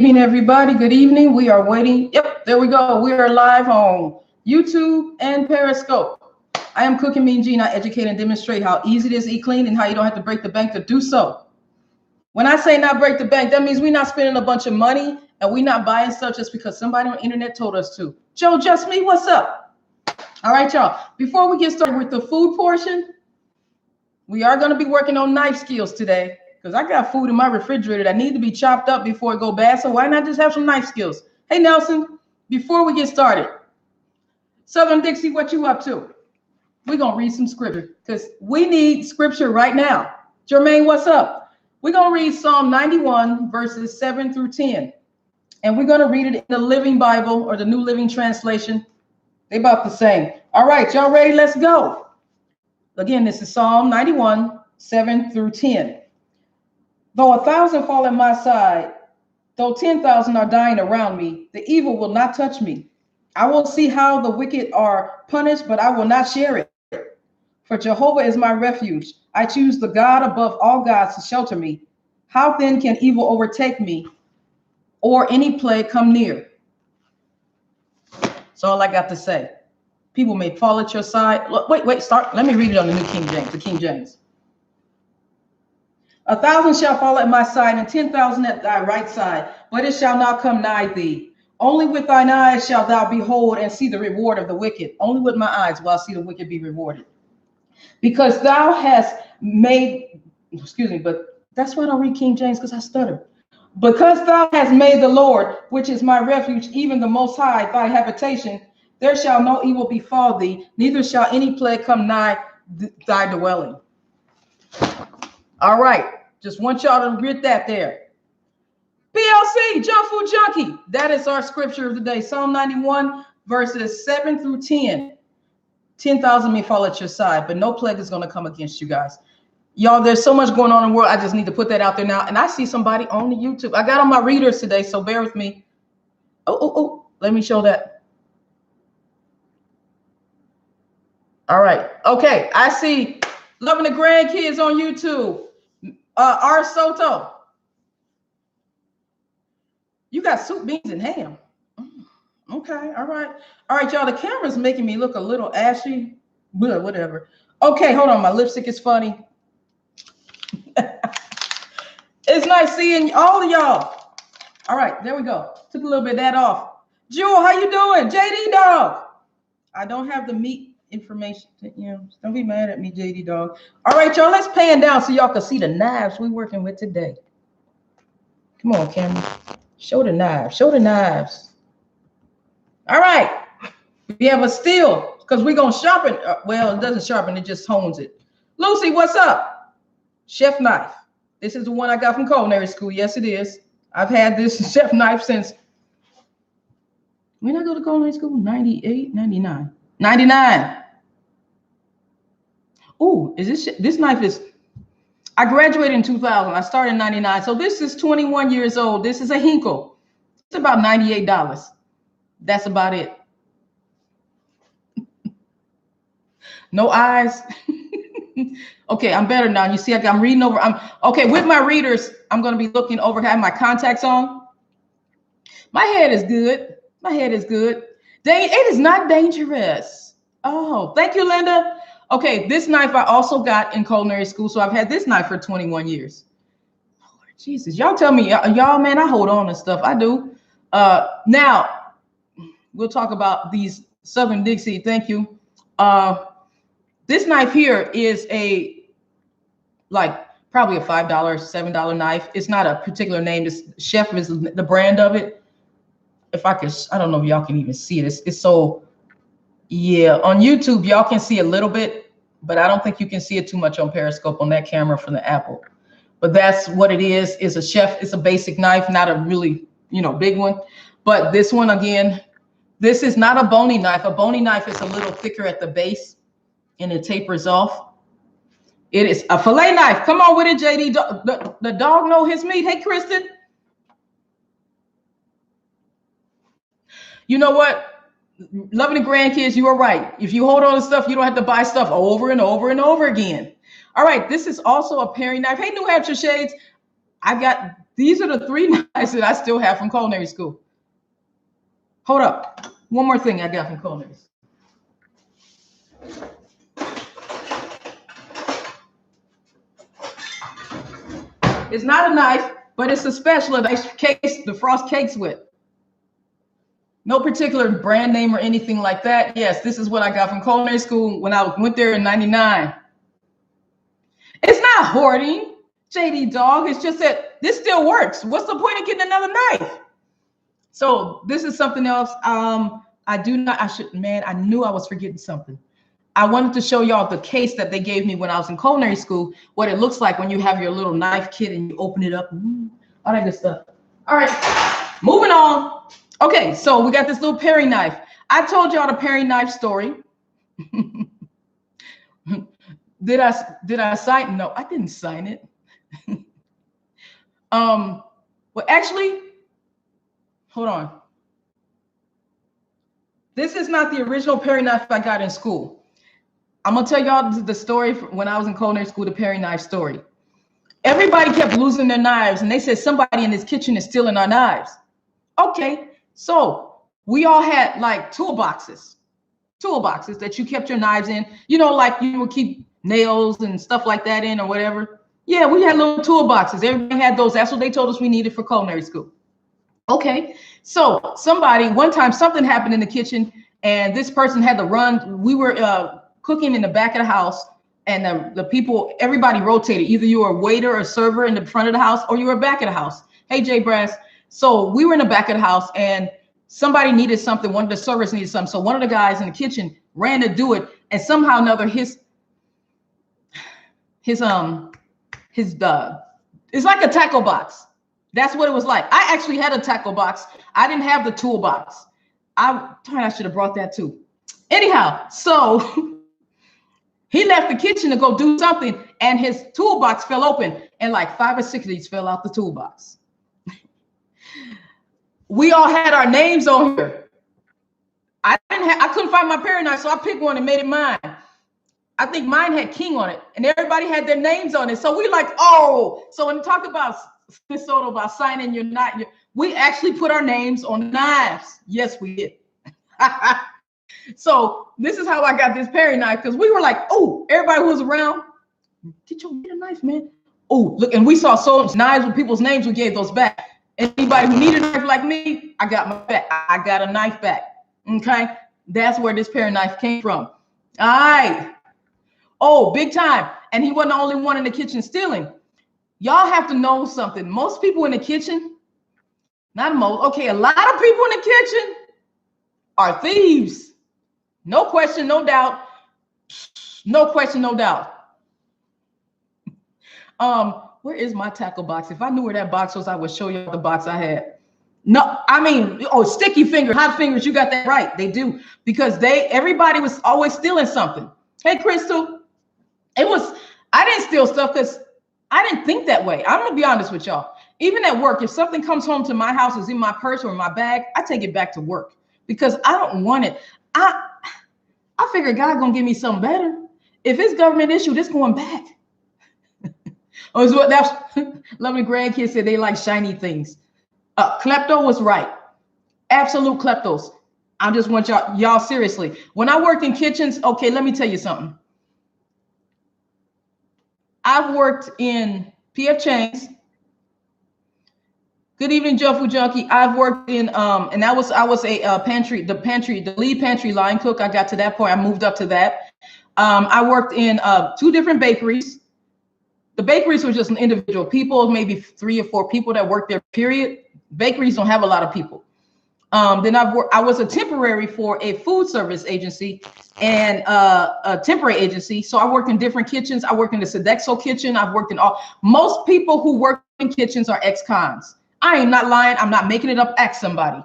Evening, everybody. Good evening. We are waiting. Yep, there we go. We are live on YouTube and Periscope. I am Cooking Mean Gene. I educate and demonstrate how easy it is to eat clean and how you don't have to break the bank to do so. When I say not break the bank, that means we're not spending a bunch of money and we're not buying stuff just because somebody on the internet told us to. Joe, just me, what's up? All right, y'all. Before we get started with the food portion, we are going to be working on knife skills today. Because I got food in my refrigerator that need to be chopped up before it go bad. So why not just have some knife skills? Hey, Nelson, before we get started, Southern Dixie, what you up to? We're going to read some scripture because we need scripture right now. Jermaine, what's up? We're going to read Psalm 91, verses 7 through 10. And we're going to read it in the Living Bible or the New Living Translation. They're about the same. All right, y'all ready? Let's go. Again, this is Psalm 91, 7 through 10. Though 1,000 fall at my side, though 10,000 are dying around me, the evil will not touch me. I will see how the wicked are punished, but I will not share it. For Jehovah is my refuge. I choose the God above all gods to shelter me. How then can evil overtake me or any plague come near? That's all I got to say. People may fall at your side. Look, wait, start. Let me read it on the New King James, the King James. 1,000 shall fall at my side, and 10,000 at thy right side, but it shall not come nigh thee. Only with thine eyes shalt thou behold and see the reward of the wicked. Only with my eyes will I see the wicked be rewarded. Because thou hast made, but that's why I don't read King James, because I stutter. Because thou hast made the Lord, which is my refuge, even the Most High, thy habitation, there shall no evil befall thee, neither shall any plague come nigh thy dwelling. All right, just want y'all to read that there. PLC, Junk Food Junkie. That is our scripture of the day. Psalm 91, verses 7 through 10. 10,000 may fall at your side, but no plague is going to come against you guys. Y'all, there's so much going on in the world. I just need to put that out there now. And I see somebody on the YouTube. I got on my readers today, so bear with me. Oh, let me show that. All right. Okay, I see Loving the Grandkids on YouTube. R. Soto. You got soup, beans, and ham. Okay, all right. All right, y'all, the camera's making me look a little ashy. Whatever. Okay, hold on. My lipstick is funny. It's nice seeing all of y'all. All right, there we go. Took a little bit of that off. Jewel, how you doing? JD Dog. I don't have the meat information. Don't be mad at me, JD Dog. All right, y'all, let's pan down so y'all can see the knives we're working with today. Come on, camera. Show the knives. Show the knives. All right. We have a steel because we're going to sharpen. Well, it doesn't sharpen. It just hones it. Lucy, what's up? Chef knife. This is the one I got from culinary school. Yes, it is. I've had this chef knife since. When did I go to culinary school? 98, 99. 99. Oh, is this knife is, I graduated in 2000. I started in 99. So this is 21 years old. This is a Hinkle. It's about $98. That's about it. No eyes. Okay, I'm better now. You see, I'm reading over. Okay, with my readers, I'm going to be looking over, have my contacts on. My head is good. My head is good. It is not dangerous. Oh, thank you, Linda. Okay, this knife I also got in culinary school, so I've had this knife for 21 years. Lord Jesus, y'all tell me, y'all, man, I hold on to stuff. I do. Now, we'll talk about these Southern Dixie. Thank you. This knife here is probably a $5, $7 knife. It's not a particular name. This Chef is the brand of it. If I could, I don't know if y'all can even see it. It's so, yeah. On YouTube, y'all can see a little bit, but I don't think you can see it too much on Periscope on that camera from the Apple. But that's what it is. It's a Chef. It's a basic knife, not a really, big one. But this one, again, this is not a bony knife. A bony knife is a little thicker at the base and it tapers off. It is a fillet knife. Come on with it, JD. The dog know his meat. Hey, Kristen. You know what? Loving the Grandkids, you are right. If you hold on to stuff, you don't have to buy stuff over and over and over again. All right, this is also a paring knife. Hey, New Hampshire Shades. I got These are the 3 knives that I still have from culinary school. Hold up. One more thing I got from culinary school. It's not a knife, but it's a special case to frost cakes with. No particular brand name or anything like that. Yes, this is what I got from culinary school when I went there in '99. It's not hoarding, JD Dog. It's just that this still works. What's the point of getting another knife? So this is something else. I knew I was forgetting something. I wanted to show y'all the case that they gave me when I was in culinary school, what it looks like when you have your little knife kit and you open it up. All that good stuff. All right, moving on. Okay, so we got this little paring knife. I told y'all the paring knife story. Did I sign? No, I didn't sign it. Well, actually, hold on. This is not the original paring knife I got in school. I'm gonna tell y'all the story when I was in culinary school, the paring knife story. Everybody kept losing their knives, and they said somebody in this kitchen is stealing our knives. Okay, so we all had like toolboxes that you kept your knives in. You know, like you would keep nails and stuff like that in or whatever. Yeah, we had little toolboxes. Everybody had those. That's what they told us we needed for culinary school. Okay, so one time something happened in the kitchen, and this person had to run. We were cooking in the back of the house, and the people, everybody rotated. Either you were a waiter or server in the front of the house, or you were back of the house. Hey, Jay Brass. So we were in the back of the house, and somebody needed something. One of the servers needed something. So one of the guys in the kitchen ran to do it, and somehow or another, it's like a tackle box. That's what it was like. I actually had a tackle box. I didn't have the toolbox. I should have brought that too. Anyhow, so he left the kitchen to go do something, and his toolbox fell open, and like 5 or 6 of these fell out the toolbox. We all had our names on here. I couldn't find my paring knife, so I picked one and made it mine. I think mine had King on it, and everybody had their names on it. So we like, oh, so when you talk about Minnesota about signing your knife, we actually put our names on knives. Yes, we did. So this is how I got this paring knife, because we were like, oh, everybody who was around, did you get a knife, man? Oh, look, and we saw so much knives with people's names, we gave those back. Anybody who needed a knife like me, I got my back. I got a knife back. Okay, that's where this paring knife came from. All right. Oh, big time. And he wasn't the only one in the kitchen stealing. Y'all have to know something. Most people in the kitchen, not most, okay, a lot of people in the kitchen are thieves. No question, no doubt. No question, no doubt. Where is my tackle box? If I knew where that box was, I would show you the box I had. No, I mean, oh, sticky fingers, hot fingers, you got that right. They do, because everybody was always stealing something. Hey, Crystal, I didn't steal stuff because I didn't think that way. I'm gonna be honest with y'all. Even at work, if something comes home to my house, is in my purse or in my bag, I take it back to work because I don't want it. I figure God gonna give me something better. If it's government issue, it's going back. Oh, is what that's lovely grandkids said they like shiny things. Klepto was right. Absolute kleptos. I just want y'all seriously. When I worked in kitchens, okay, let me tell you something. I've worked in PF Chang's. Good evening, Joe Food Junkie. I've worked in and I was the lead pantry line cook. I got to that point. I moved up to that. I worked in 2 different bakeries. The bakeries were just individual people, maybe 3 or 4 people that worked there, period. Bakeries don't have a lot of people. Then I was a temporary for a food service agency and a temporary agency. So I worked in different kitchens. I worked in the Sodexo kitchen. I've worked in most people who work in kitchens are ex-cons. I am not lying. I'm not making it up. Ask somebody.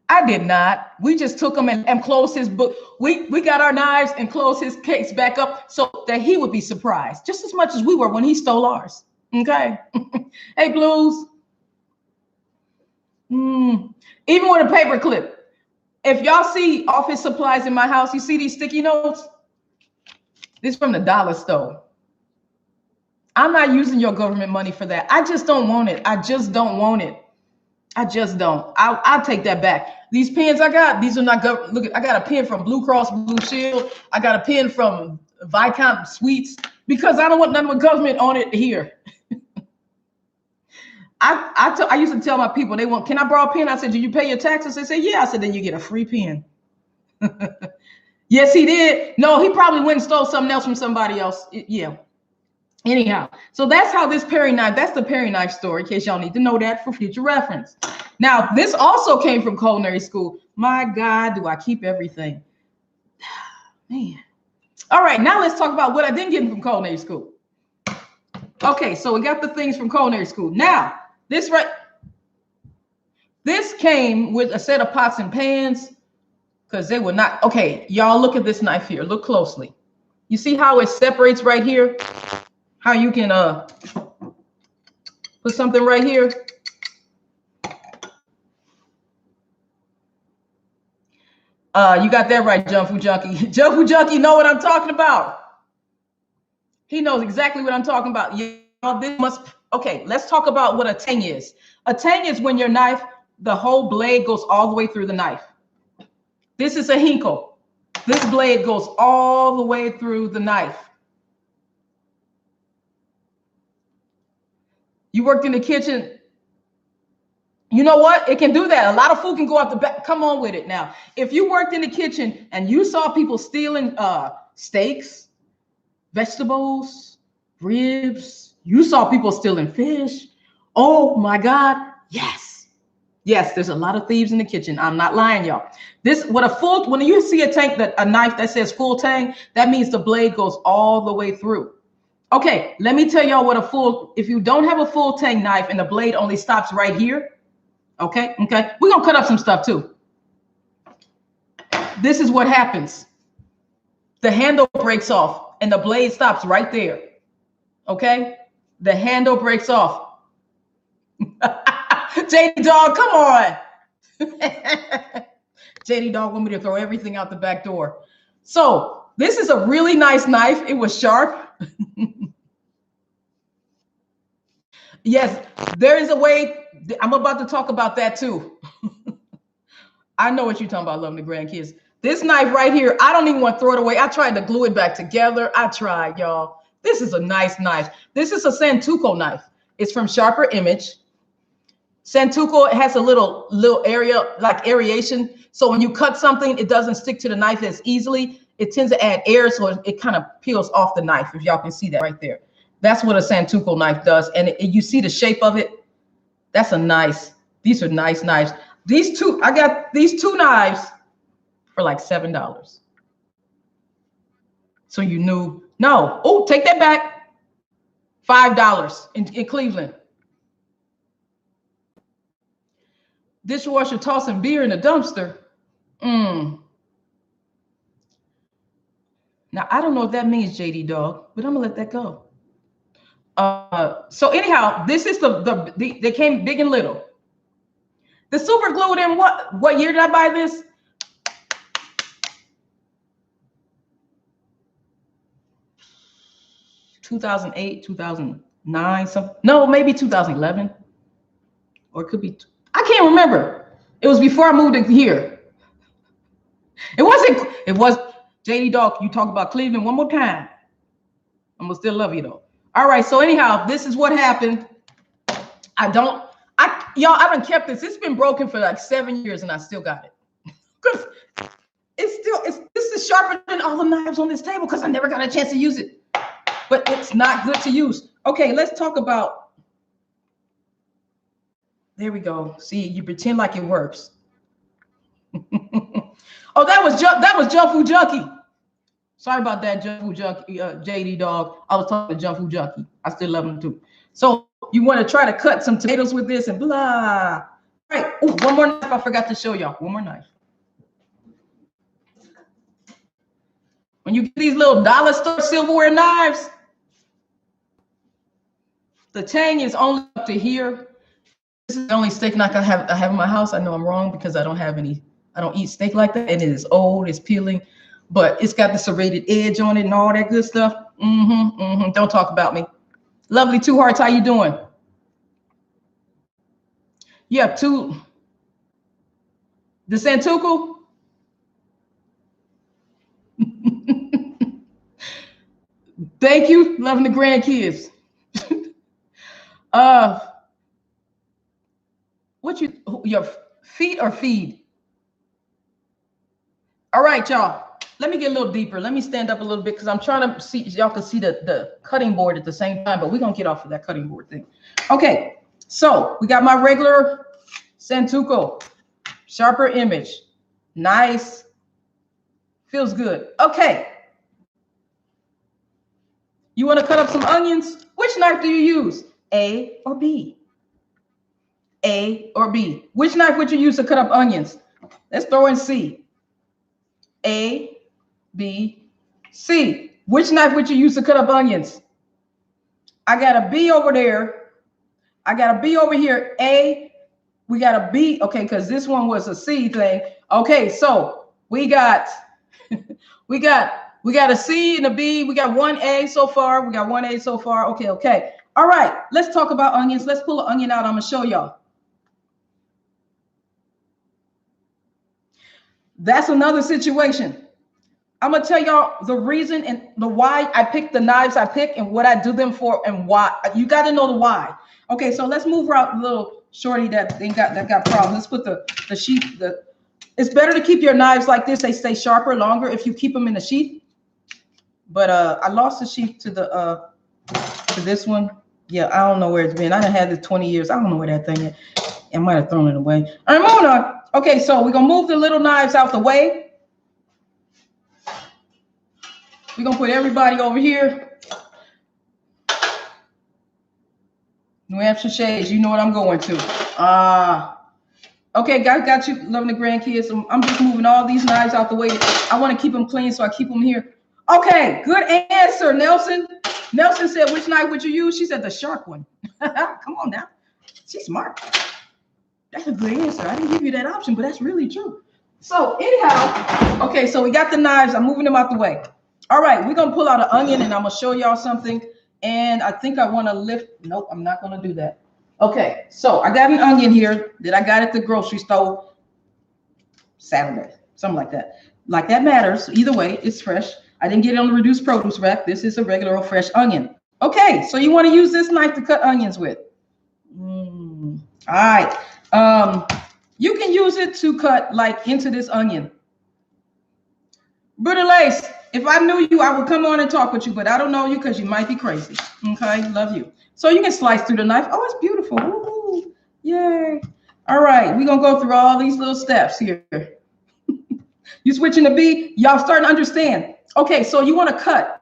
I did not. We just took him and closed his book. We got our knives and closed his case back up so that he would be surprised just as much as we were when he stole ours. Okay. Hey, Blues. Even with a paper clip. If y'all see office supplies in my house, you see these sticky notes? This is from the dollar store. I'm not using your government money for that. I just don't want it. I just don't want it. I just don't. I'll take that back. These pens I got, these are not government. Look, I got a pen from Blue Cross Blue Shield. I got a pen from Viscount Sweets because I don't want nothing with government on it here. I used to tell my people, they want, can I borrow a pen? I said, do you pay your taxes? They say, yeah. I said, then you get a free pen. Yes, he did. No, he probably went and stole something else from somebody else. Yeah. Anyhow, so that's how this paring knife, that's the paring knife story, in case y'all need to know that for future reference. Now, this also came from culinary school. My God, do I keep everything? Man. All right, now let's talk about what I didn't get from culinary school. Okay, so we got the things from culinary school. Now, this came with a set of pots and pans because they were not, okay, y'all look at this knife here. Look closely. You see how it separates right here? How you can put something right here. You got that right, Jump Food Junkie. Jump Food Junkie know what I'm talking about. He knows exactly what I'm talking about. Okay, let's talk about what a tang is. A tang is when your knife, the whole blade goes all the way through the knife. This is a hinko. This blade goes all the way through the knife. You worked in the kitchen. You know what? It can do that. A lot of food can go out the back. Come on with it now. If you worked in the kitchen and you saw people stealing steaks, vegetables, ribs, you saw people stealing fish. Oh my God. Yes. Yes, there's a lot of thieves in the kitchen. I'm not lying, y'all. When you see a knife that says full tang, that means the blade goes all the way through. Okay, let me tell y'all if you don't have a full tang knife and the blade only stops right here, okay, we're gonna cut up some stuff too. This is what happens. The handle breaks off and the blade stops right there, okay? The handle breaks off. JD Dog, come on. JD Dog want me to throw everything out the back door. So this is a really nice knife. It was sharp. Yes, there is a way. I'm about to talk about that too. I know what you're talking about, loving the grandkids. This knife right here, I don't even want to throw it away. I tried to glue it back together. I tried, y'all. This is a nice knife. This is a Santoku knife. It's from Sharper Image. Santoku has a little area, like aeration. So when you cut something, it doesn't stick to the knife as easily. It tends to add air, so it kind of peels off the knife, if y'all can see that right there. That's what a Santoku knife does. And you see the shape of it? These are nice knives. I got these two knives for like $7. So you knew, no, oh, take that back. $5 in Cleveland. Dishwasher tossing beer in the dumpster. Now, I don't know what that means, JD Dog, but I'm gonna let that go. So anyhow, this is they came big and little. The super glue, in what year did I buy this? $2008, 2009, maybe 2011. Or it could be, I can't remember. It was before I moved in here. It was JD Dog, you talk about Cleveland one more time. I'm gonna still love you though. All right, so anyhow, this is what happened. Y'all, I haven't kept this. It's been broken for like 7 years and I still got it. Because this is sharper than all the knives on this table because I never got a chance to use it. But it's not good to use. Okay, let's talk about, there we go. See, you pretend like it works. Oh, that was Jump Food Junkie. Sorry about that, Jump Food Junkie, JD Dog. I was talking to Jump Food Junkie. I still love him too. So you want to try to cut some tomatoes with this and blah. All right. Ooh, one more knife I forgot to show y'all. One more knife. When you get these little dollar store silverware knives, the tang is only up to here. This is the only steak knife I have in my house. I know I'm wrong because I don't eat steak like that. And it is old, it's peeling, but it's got the serrated edge on it and all that good stuff. Don't talk about me. Lovely Two Hearts, how you doing? You have two. The Santuku? Thank you. Loving the grandkids. What your feet or feed? All right, y'all. Let me get a little deeper. Let me stand up a little bit because I'm trying to see, y'all can see the cutting board at the same time, but we're going to get off of that cutting board thing. Okay, so we got my regular Santuku, sharper image. Nice. Feels good. Okay. You want to cut up some onions? Which knife do you use? A or B? A or B? Which knife would you use to cut up onions? Let's throw in C. A, B, C. Which knife would you use to cut up onions? I got a B over there. I got a B over here. A, we got a B. Okay, because this one was a C thing. Okay, so we got we got a C and a B. We got one A so far. We got one A so far. Okay, okay. All right, let's talk about onions. Let's pull an onion out. I'm gonna show y'all. That's another situation. I'm gonna tell y'all the reason and the why I pick the knives I pick and what I do them for and why. You got to know the why. Okay, so let's move out a little shorty that got problems. Let's put the sheath. It's better to keep your knives like this. They stay sharper longer if you keep them in the sheath. But I lost the sheath to this one. Yeah, I don't know where it's been. I done had it 20 years. I don't know where that thing is. I might have thrown it away. All right, moving on. Okay, so we're gonna move the little knives out the way. We're gonna put everybody over here. New Hampshire shades, you know what I'm going to. Okay, got you, loving the grandkids. I'm just moving all these knives out the way. I want to keep them clean, so I keep them here. Okay, good answer, Nelson. Nelson said, which knife would you use? She said the sharp one. Come on now. She's smart. That's a good answer. I didn't give you that option, but that's really true. So anyhow, okay, so we got the knives. I'm moving them out the way. All right, we're going to pull out an onion, and I'm going to show y'all something. And I think I want to lift. Nope, I'm not going to do that. Okay, so I got an onion here that I got at the grocery store Saturday, something like that. Like that matters. Either way, it's fresh. I didn't get it on the reduced produce rack. This is a regular old fresh onion. Okay, so you want to use this knife to cut onions with. All right. You can use it to cut like into this onion. Brother Lace, if I knew you, I would come on and talk with you, but I don't know you because you might be crazy. Okay, love you. So you can slice through the knife. Oh, it's beautiful. Ooh, yay. All right, we're going to go through all these little steps here. You switching to B? Y'all starting to understand. Okay, so you want to cut.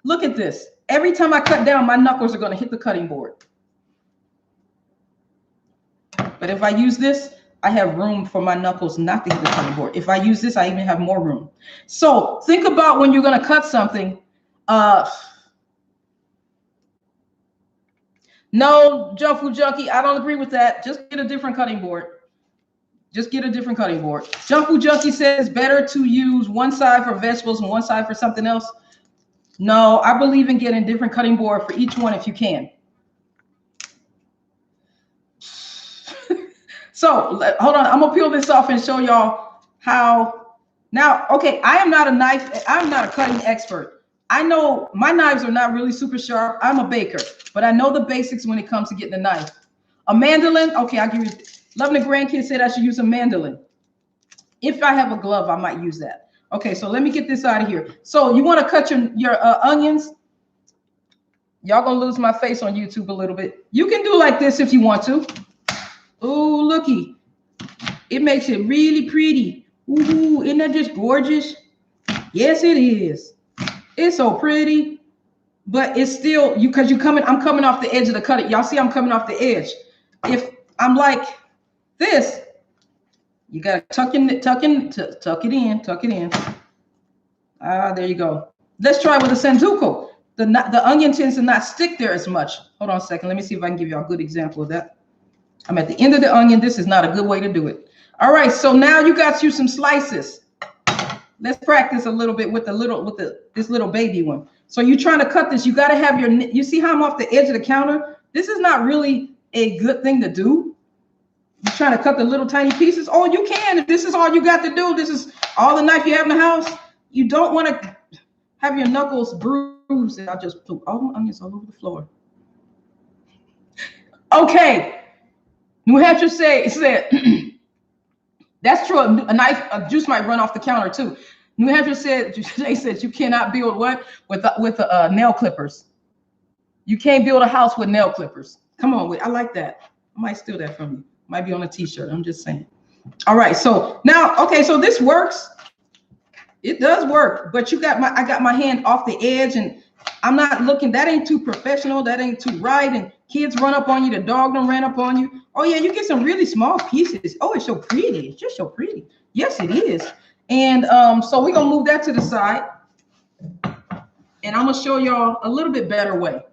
Look at this. Every time I cut down, my knuckles are going to hit the cutting board. But if I use this, I have room for my knuckles not to hit the cutting board. If I use this, I even have more room. So think about when you're going to cut something. No, Junk Food Junkie, I don't agree with that. Just get a different cutting board. Just get a different cutting board. Junk Food Junkie says better to use one side for vegetables and one side for something else. No, I believe in getting a different cutting board for each one if you can. So hold on, I'm gonna peel this off and show y'all how. Now, okay, I'm not a cutting expert. I know my knives are not really super sharp. I'm a baker, but I know the basics when it comes to getting a knife. A mandolin, okay, I'll give you. Loving the grandkids said I should use a mandolin. If I have a glove, I might use that. Okay, so let me get this out of here. So you want to cut your onions. Y'all gonna lose my face on YouTube a little bit. You can do like this if you want to. Ooh, looky. It makes it really pretty. Ooh, isn't that just gorgeous? Yes, it is. It's so pretty, but it's still I'm coming off the edge of the cut. Y'all see I'm coming off the edge. If I'm like this, you gotta tuck it in. There you go. Let's try with a Santuku. The onion tends to not stick there as much. Hold on a second. Let me see if I can give you a good example of that. I'm at the end of the onion. This is not a good way to do it. All right, so now you got you some slices. Let's practice a little bit with this little baby one. So you're trying to cut this. You got to have your, you see how I'm off the edge of the counter? This is not really a good thing to do. You're trying to cut the little tiny pieces. Oh, you can. If this is all you got to do, this is all the knife you have in the house. You don't want to have your knuckles bruised. And I just threw all the onions all over the floor. Okay. New Hampshire said, that's true. A knife, a juice might run off the counter too. New Hampshire said, they said you cannot build what? With nail clippers. You can't build a house with nail clippers. Come on, wait, I like that. I might steal that from you. Might be on a t-shirt, I'm just saying. All right, so now, okay, so this works. It does work, but I got my hand off the edge and I'm not looking, that ain't too professional, that ain't too right, and kids run up on you, the dog done ran up on you. Oh yeah, you get some really small pieces. Oh, it's so pretty, it's just so pretty. Yes, it is. And so we're gonna move that to the side and I'm gonna show y'all a little bit better way.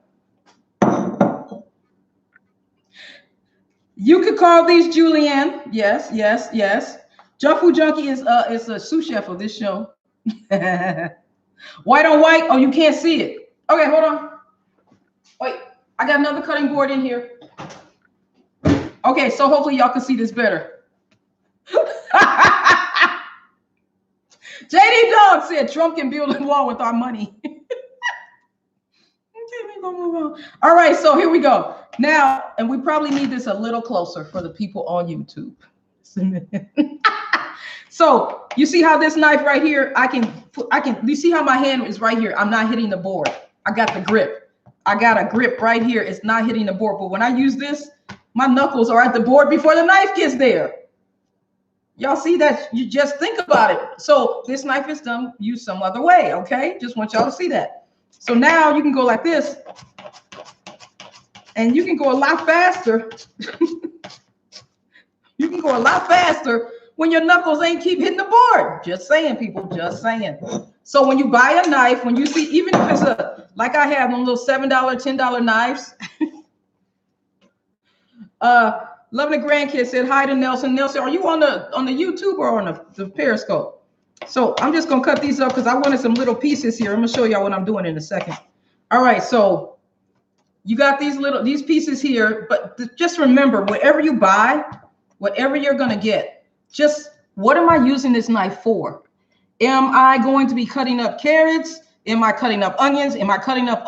You could call these Julianne. Yes, yes, yes. Junk Food Junkie is a sous chef of this show. White on white. Oh, you can't see it. Okay, hold on. Wait, I got another cutting board in here. Okay, so hopefully y'all can see this better. JD Dog said Trump can build a wall with our money. Okay, we're gonna move on. All right, so here we go. Now, and we probably need this a little closer for the people on YouTube. So you see how this knife right here, you see how my hand is right here. I'm not hitting the board. I got the grip. I got a grip right here. It's not hitting the board. But when I use this, my knuckles are at the board before the knife gets there. Y'all see that? You just think about it. So this knife is done used some other way, okay? Just want y'all to see that. So now you can go like this. And you can go a lot faster. You can go a lot faster when your knuckles ain't keep hitting the board. Just saying, people, just saying. So when you buy a knife, when you see, even if it's like I have them little $7, $10 knives. Loving the grandkid said hi to Nelson. Nelson, are you on the YouTube or on the Periscope? So I'm just gonna cut these up because I wanted some little pieces here. I'm gonna show y'all what I'm doing in a second. All right, so you got these pieces here, but just remember, whatever you buy, whatever you're gonna get, just what am I using this knife for? Am I going to be cutting up carrots? Am I cutting up onions? Am I cutting up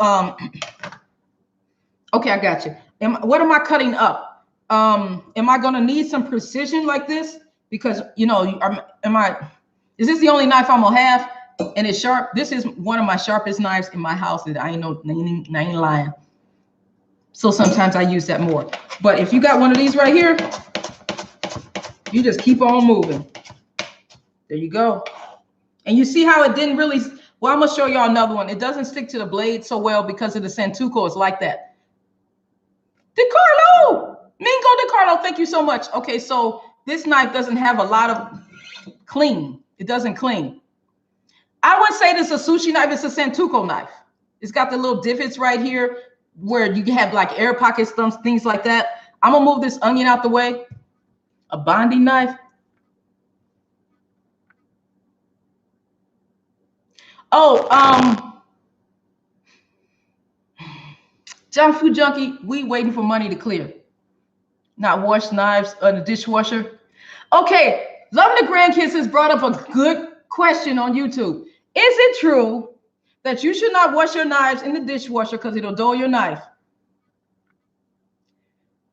okay, I got you. What am I cutting up? Am I gonna need some precision like this? Because you know, is this the only knife I'm gonna have? And it's sharp. This is one of my sharpest knives in my house, and I ain't lying. So sometimes I use that more. But if you got one of these right here, you just keep on moving. There you go. And you see how it didn't really, well, I'm gonna show y'all another one. It doesn't stick to the blade so well because of the Santoku. It's like that. DeCarlo, Mingo DeCarlo, thank you so much. Okay, so this knife doesn't have a lot of clean. It doesn't clean. I wouldn't say this is a sushi knife. It's a Santoku knife. It's got the little divots right here where you have like air pockets, things like that. I'm gonna move this onion out the way. A Bondi knife. Oh, Junk Food Junkie, we waiting for money to clear. Not wash knives in the dishwasher. Okay, Loving the Grandkids has brought up a good question on YouTube. Is it true that you should not wash your knives in the dishwasher because it'll dull your knife?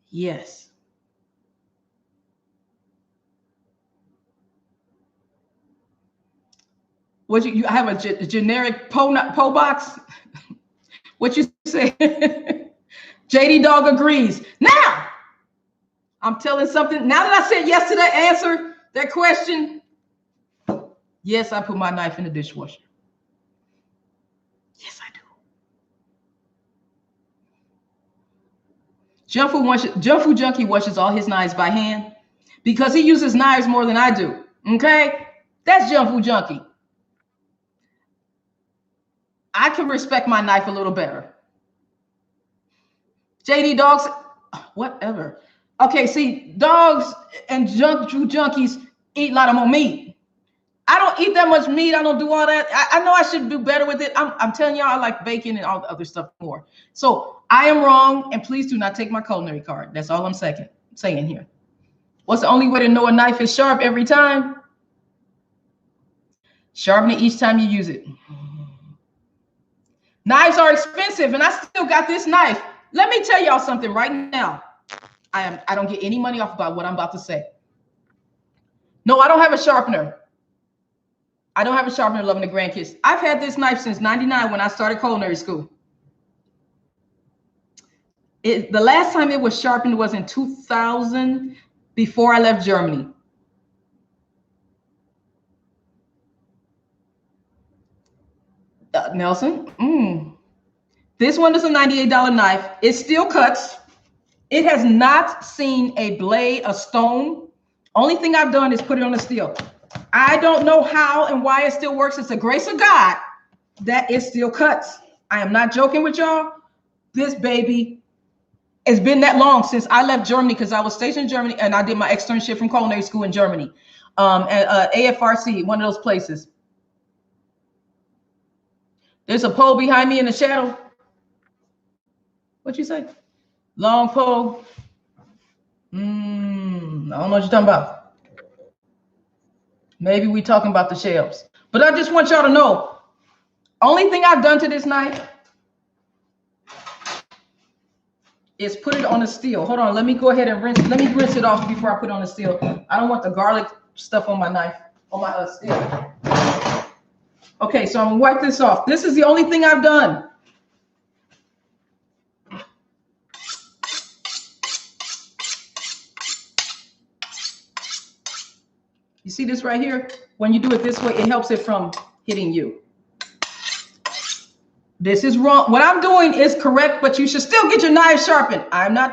Yes. What you have a generic po box? What you say? JD Dog agrees. Now, I'm telling something. Now that I said yes to that answer, that question, yes, I put my knife in the dishwasher. Yes, I do. Junk Food Junkie washes all his knives by hand because he uses knives more than I do. Okay? That's Junk Food Junkie. I can respect my knife a little better. JD Dogs, whatever. Okay, see, dogs and Junk Food Junkies eat a lot of more meat. I don't eat that much meat. I don't do all that. I know I should do better with it. I'm telling y'all, I like bacon and all the other stuff more. So I am wrong, and please do not take my culinary card. That's all I'm saying here. What's the only way to know a knife is sharp every time? Sharpen it each time you use it. Knives are expensive, and I still got this knife. Let me tell y'all something right now. I don't get any money off about what I'm about to say. No, I don't have a sharpener. I don't have a sharpener loving the grandkids. I've had this knife since '99 when I started culinary school. The last time it was sharpened was in 2000, before I left Germany. Nelson, this one is a $98 knife. It still cuts. It has not seen a blade, a stone. Only thing I've done is put it on the steel. I don't know how and why it still works. It's the grace of God that it still cuts. I am not joking with y'all. This baby, it's been that long since I left Germany, because I was stationed in Germany and I did my externship from culinary school in Germany. At AFRC, one of those places. There's a pole behind me in the shadow. What'd you say? Long pole. I don't know what you're talking about. Maybe we talking about the shelves. But I just want y'all to know, only thing I've done to this knife is put it on the steel. Hold on, let me go ahead and rinse. Let me rinse it off before I put it on the steel. I don't want the garlic stuff on my knife, on my steel. Okay, so I'm gonna wipe this off. This is the only thing I've done. You see this right here? When you do it this way, it helps it from hitting you. This is wrong. What I'm doing is correct, but you should still get your knife sharpened.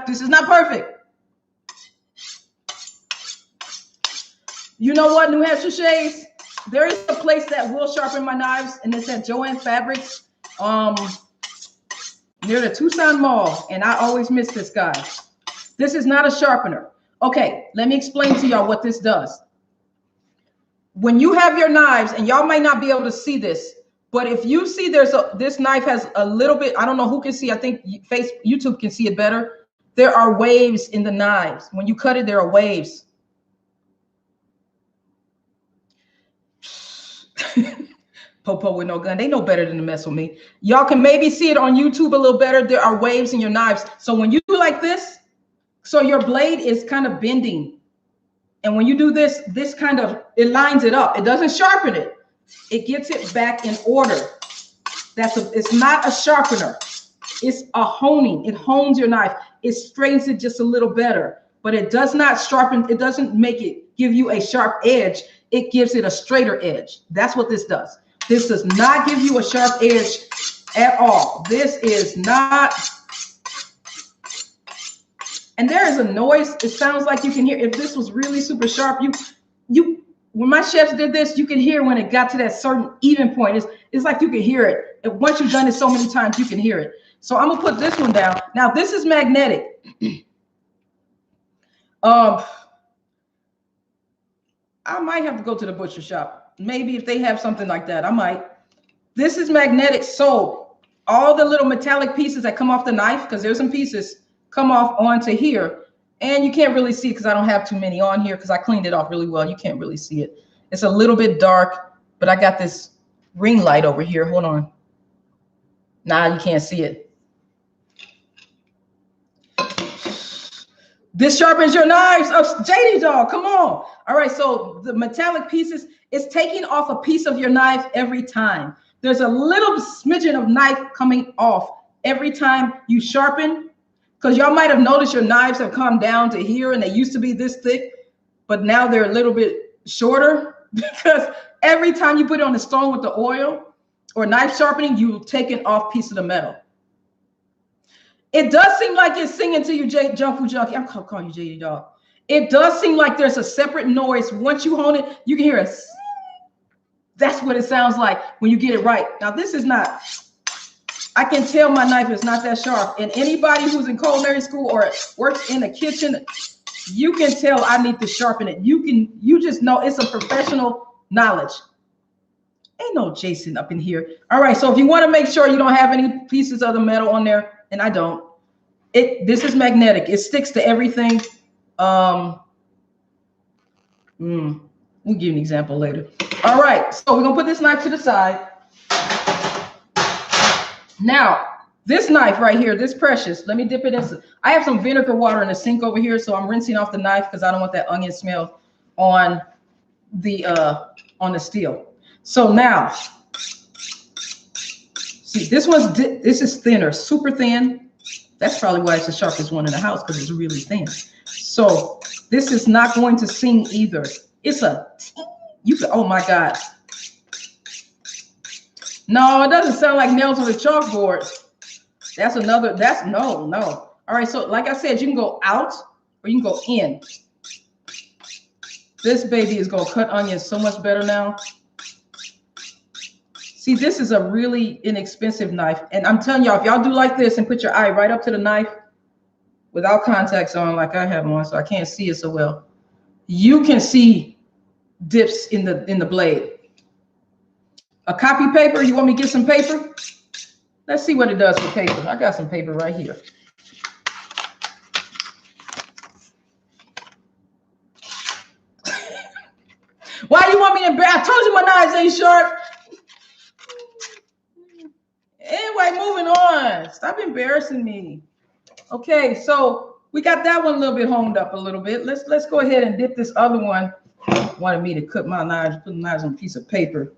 This is not perfect. You know what, New Hampshire Shades? There is a place that will sharpen my knives, and it's at Joann Fabrics, near the Tucson Mall, and I always miss this guy. This is not a sharpener. Okay, let me explain to y'all what this does. When you have your knives, and y'all might not be able to see this, but if you see this knife has a little bit, I don't know who can see, I think YouTube can see it better. There are waves in the knives. When you cut it, there are waves. Popo with no gun. They know better than to mess with me. Y'all can maybe see it on YouTube a little better. There are waves in your knives. So when you do like this, so your blade is kind of bending. And when you do this, it lines it up. It doesn't sharpen it. It gets it back in order. It's not a sharpener. It's a honing. It hones your knife. It straightens it just a little better, but it does not sharpen. It doesn't make it give you a sharp edge. It gives it a straighter edge. That's what this does. This does not give you a sharp edge at all. This is not. And there is a noise. It sounds like you can hear. If this was really super sharp, when my chefs did this, you can hear when it got to that certain even point. It's like you can hear it. And once you've done it so many times, you can hear it. So I'm gonna put this one down. Now this is magnetic. I might have to go to the butcher shop. Maybe if they have something like that, I might. This is magnetic. So all the little metallic pieces that come off the knife, because there's some pieces come off onto here, and you can't really see because I don't have too many on here because I cleaned it off really well. You can't really see it. It's a little bit dark, but I got this ring light over here. Hold on. Nah, you can't see it. This sharpens your knives. Oh, JD dog, come on. All right, so the metallic pieces, it's taking off a piece of your knife every time. There's a little smidgen of knife coming off every time you sharpen. Because y'all might have noticed your knives have come down to here, and they used to be this thick, but now they're a little bit shorter because every time you put it on the stone with the oil or knife sharpening, you take an off piece of the metal. It does seem like it's singing to you, Junk Food Junkie. I'm calling you JD Dog. It does seem like there's a separate noise. Once you hone it, you can hear a. That's what it sounds like when you get it right. Now, this is not. I can tell my knife is not that sharp. And anybody who's in culinary school or works in the kitchen, you can tell I need to sharpen it. You just know it's a professional knowledge. Ain't no Jason up in here. All right, so if you want to make sure you don't have any pieces of the metal on there, and I don't, this is magnetic. It sticks to everything. We'll give you an example later. All right, so we're gonna put this knife to the side. Now, this knife right here, this Precious, let me dip it in. I have some vinegar water in the sink over here, so I'm rinsing off the knife because I don't want that onion smell on the steel. So now, see, this is thinner, super thin. That's probably why it's the sharpest one in the house, because it's really thin. So this is not going to sing either. It's oh my God. No, it doesn't sound like nails on a chalkboard. No. All right, so like I said, you can go out or you can go in. This baby is gonna cut onions so much better now. See, this is a really inexpensive knife. And I'm telling y'all, if y'all do like this and put your eye right up to the knife without contacts on, like I have on, so I can't see it so well, you can see dips in the blade. A copy paper, you want me to get some paper? Let's see what it does for paper. I got some paper right here. Why do you want me to embarrass? I told you my knives ain't sharp. Anyway, moving on. Stop embarrassing me. Okay, so we got that one a little bit honed up a little bit. Let's go ahead and dip this other one. Wanted me to cut my knives, put the knives on a piece of paper.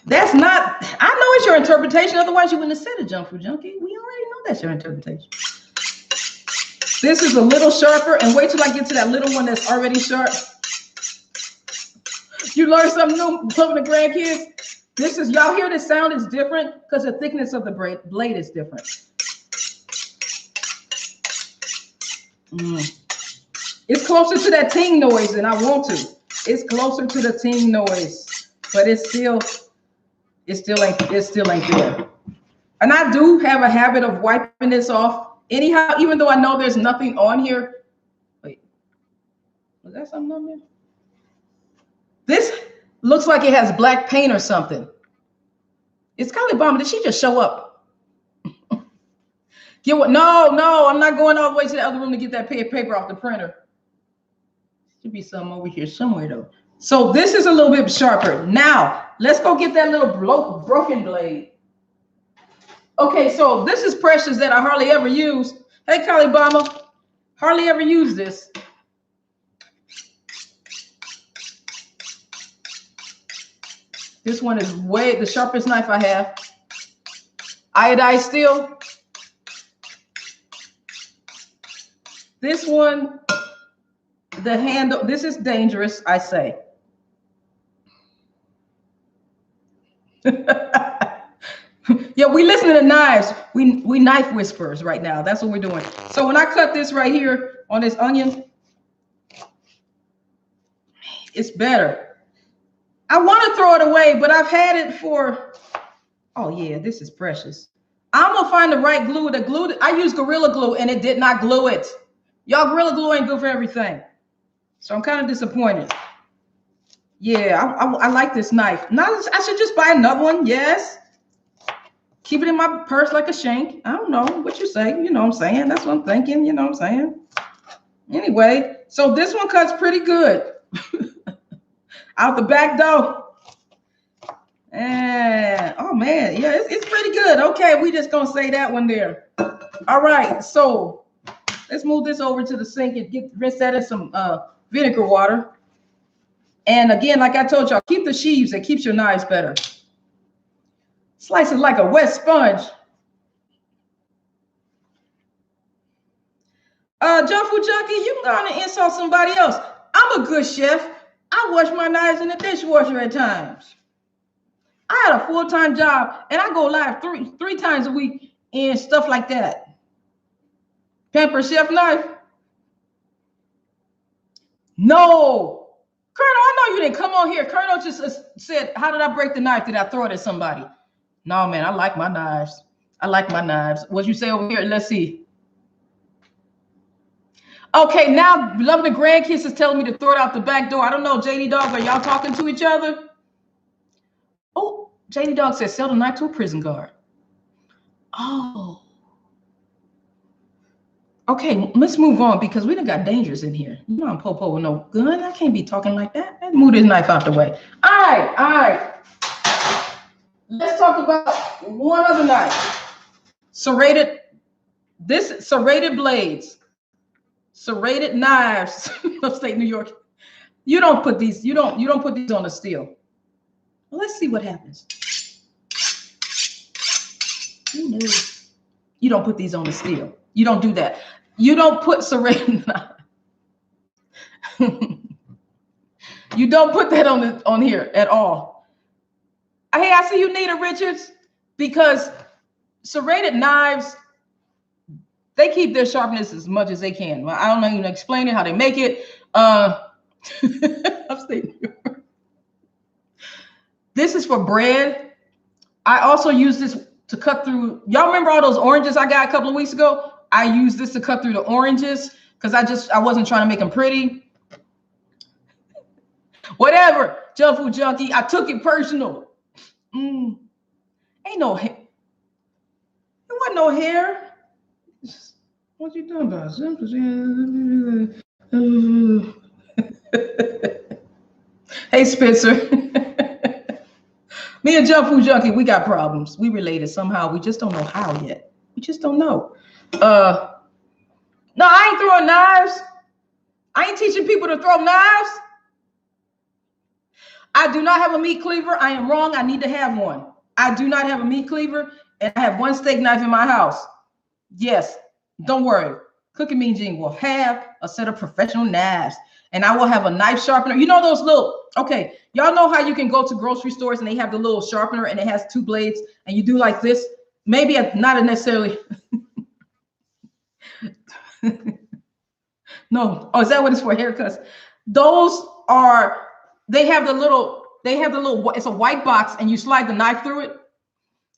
That's not, I know it's your interpretation. Otherwise, you wouldn't have said it, Junk Food Junkie. We already know that's your interpretation. This is a little sharper, and wait till I get to that little one that's already sharp. You learn something new from the grandkids. This is, y'all hear the sound is different because the thickness of the blade is different. It's closer to that ting noise than I want to. It's closer to the ting noise, but it still ain't there. And I do have a habit of wiping this off anyhow, even though I know there's nothing on here. Wait, was that something on there? This looks like it has black paint or something. It's Kylie Bomber. Did she just show up? Get what? No, I'm not going all the way to the other room to get that paper off the printer. Should be some over here somewhere though. So this is a little bit sharper. Now let's go get that little broken blade. Okay, so this is Precious that I hardly ever use. Hey, Kylie Bomber, hardly ever use this. This one is the sharpest knife I have. Iodized steel. This one, the handle, this is dangerous, I say. Yeah, we listen to knives. We knife whisperers right now. That's what we're doing. So when I cut this right here on this onion, it's better. I want to throw it away, but I've had it for, oh yeah, this is Precious. I'm gonna find the right glue to glue it. I used Gorilla Glue and it did not glue it. Y'all, Gorilla Glue ain't good for everything. So I'm kind of disappointed. Yeah, I like this knife. Now I should just buy another one. Yes. Keep it in my purse like a shank. I don't know what you say. You know what I'm saying? That's what I'm thinking. You know what I'm saying? Anyway, so this one cuts pretty good. Out the back door. And oh man, yeah, it's pretty good. Okay, we just gonna say that one there. All right, so let's move this over to the sink and rinse that in some vinegar water. And again, like I told y'all, keep the sheaves. It keeps your knives better. Slice it like a wet sponge. Junk Food Junkie, you gonna insult somebody else. I'm a good chef. I wash my knives in the dishwasher at times. I had a full-time job and I go live three times a week and stuff like that. Pamper Chef knife? No. Colonel, I know you didn't come on here. Colonel just said, how did I break the knife? Did I throw it at somebody? No, man, I like my knives. I like my knives. What you say over here? Let's see. Okay, now loving the grandkids is telling me to throw it out the back door. I don't know, JD Dog, are y'all talking to each other? Oh, JD Dog says sell the knife to a prison guard. Oh. Okay, let's move on because we done got dangers in here. You know I'm Popo with no gun. I can't be talking like that. Let's move this knife out the way. All right. Let's talk about one other knife. Serrated blades, serrated knives, upstate New York. You don't put these on the steel. Well, let's see what happens. Who knew? You don't put these on the steel. You don't do that. You don't put serrated knives. You don't put that on here at all. Hey, I see you, Nita Richards, because serrated knives, they keep their sharpness as much as they can. I don't even explain it, how they make it. This is for bread. I also use this to cut through. Y'all remember all those oranges I got a couple of weeks ago? I used this to cut through the oranges because I wasn't trying to make them pretty. Whatever, Junk Food Junkie. I took it personal. Ain't no hair. There wasn't no hair. What you doing about? Hey, Spencer. Me and Junk Food Junkie, we got problems. We related somehow. We just don't know how yet. We just don't know. No, I ain't throwing knives. I ain't teaching people to throw knives. I do not have a meat cleaver. I am wrong. I need to have one. I do not have a meat cleaver, and I have one steak knife in my house. Yes, don't worry. Cooking Mean Gene will have a set of professional knives, and I will have a knife sharpener. You know those little, okay, y'all know how you can go to grocery stores and they have the little sharpener and it has two blades and you do like this? Maybe not necessarily. No. Oh, is that what it's for? Haircuts? Those are, they have the little, it's a white box and you slide the knife through it.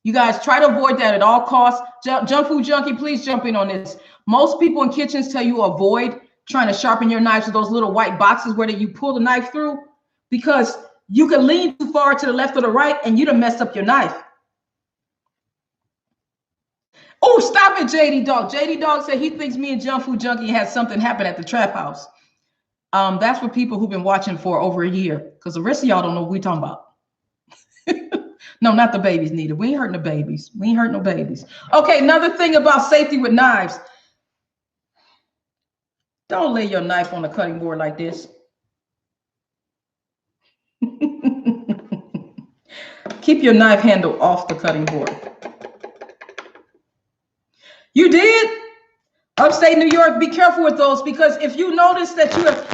You guys try to avoid that at all costs. Junk Food Junkie, please jump in on this. Most people in kitchens tell you avoid trying to sharpen your knives with those little white boxes where you pull the knife through, because you can lean too far to the left or the right and you done messed up your knife. Oh, stop it, JD Dog. JD Dog said he thinks me and Junk Food Junkie had something happen at the trap house. That's for people who've been watching for over a year, because the rest of y'all don't know what we're talking about. No, not the babies, Nita. We ain't hurting the babies. We ain't hurting no babies. Okay, another thing about safety with knives. Don't lay your knife on the cutting board like this. Keep your knife handle off the cutting board. You did? Upstate New York, be careful with those, because if you notice that you have,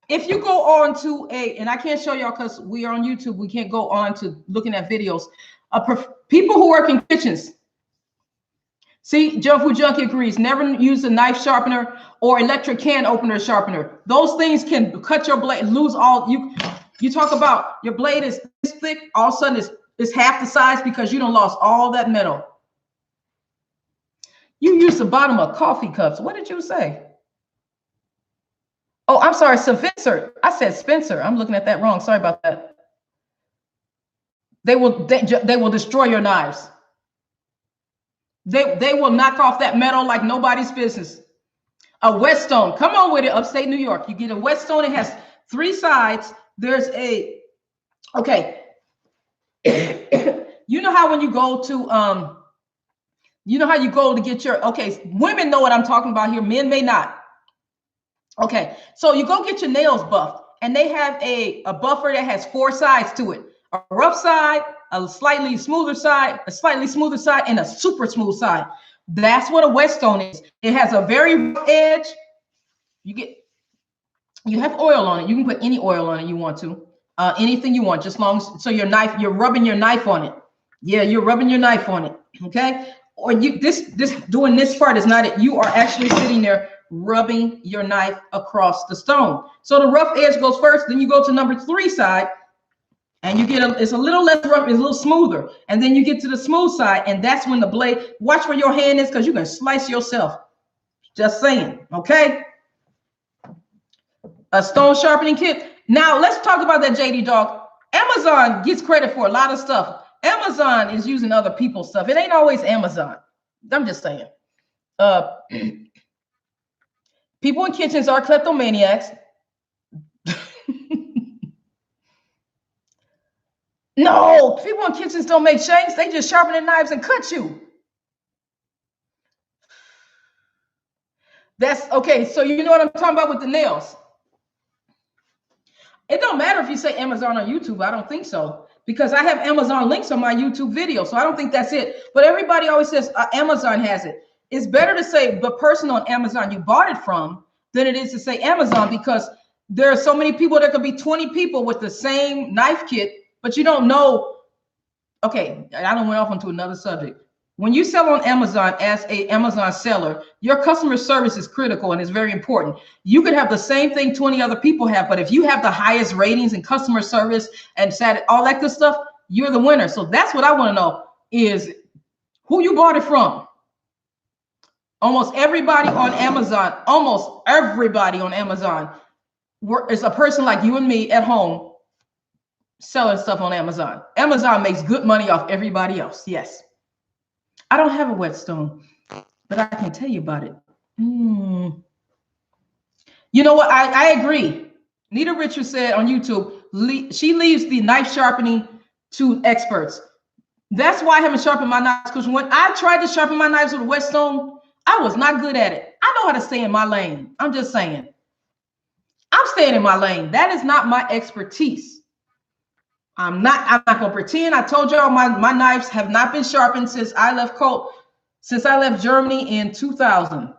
if you go on to and I can't show y'all because we are on YouTube, we can't go on to looking at videos. People who work in kitchens. See, Junk Food Junkie agrees. Never use a knife sharpener or electric can opener sharpener. Those things can cut your blade, lose all. You talk about your blade is this thick, all of a sudden it's half the size because you done lost all that metal. You use the bottom of coffee cups. What did you say? Oh, I'm sorry, Spencer. I said Spencer. I'm looking at that wrong. Sorry about that. They will destroy your knives. They will knock off that metal like nobody's business. A whetstone. Come on with it, upstate New York. You get a whetstone. It has 3 sides. There's a, okay. You know how when you go to, you know how you go to get your, okay, women know what I'm talking about here. Men may not. Okay, so you go get your nails buffed, and they have a buffer that has 4 sides to it. A rough side, a slightly smoother side, and a super smooth side. That's what a whetstone is. It has a very rough edge. You have oil on it. You can put any oil on it you want to. Anything you want, just long so your knife, you're rubbing your knife on it. Yeah, you're rubbing your knife on it. Okay? Or doing this part is not it. You are actually sitting there rubbing your knife across the stone. So the rough edge goes first, then you go to number 3 side, and you get it's a little less rough, it's a little smoother. And then you get to the smooth side, and that's when the blade, watch where your hand is, because you can slice yourself. Just saying, okay? A stone sharpening kit. Now, let's talk about that JD Dog. Amazon gets credit for a lot of stuff. Amazon is using other people's stuff. It ain't always Amazon. I'm just saying. People in kitchens are kleptomaniacs. No, people in kitchens don't make shanks. They just sharpen their knives and cut you. That's okay. So you know what I'm talking about with the nails. It don't matter if you say Amazon or YouTube. I don't think so, because I have Amazon links on my YouTube video. So I don't think that's it. But everybody always says Amazon has it. It's better to say the person on Amazon you bought it from than it is to say Amazon, because there are so many people. There could be 20 people with the same knife kit, but you don't know. Okay, I don't went off onto another subject. When you sell on Amazon as a Amazon seller, your customer service is critical and it's very important. You could have the same thing 20 other people have, but if you have the highest ratings and customer service and all that good stuff, you're the winner. So that's what I want to know is who you bought it from. Almost everybody on Amazon is a person like you and me at home selling stuff on Amazon. Amazon makes good money off everybody else. Yes. I don't have a whetstone, but I can tell you about it. You know what? I agree. Nita Richards said on YouTube, she leaves the knife sharpening to experts. That's why I haven't sharpened my knives, because when I tried to sharpen my knives with a whetstone, I was not good at it. I know how to stay in my lane. I'm just saying. I'm staying in my lane. That is not my expertise. I'm not gonna pretend. I told y'all my knives have not been sharpened since I left Germany in 2000.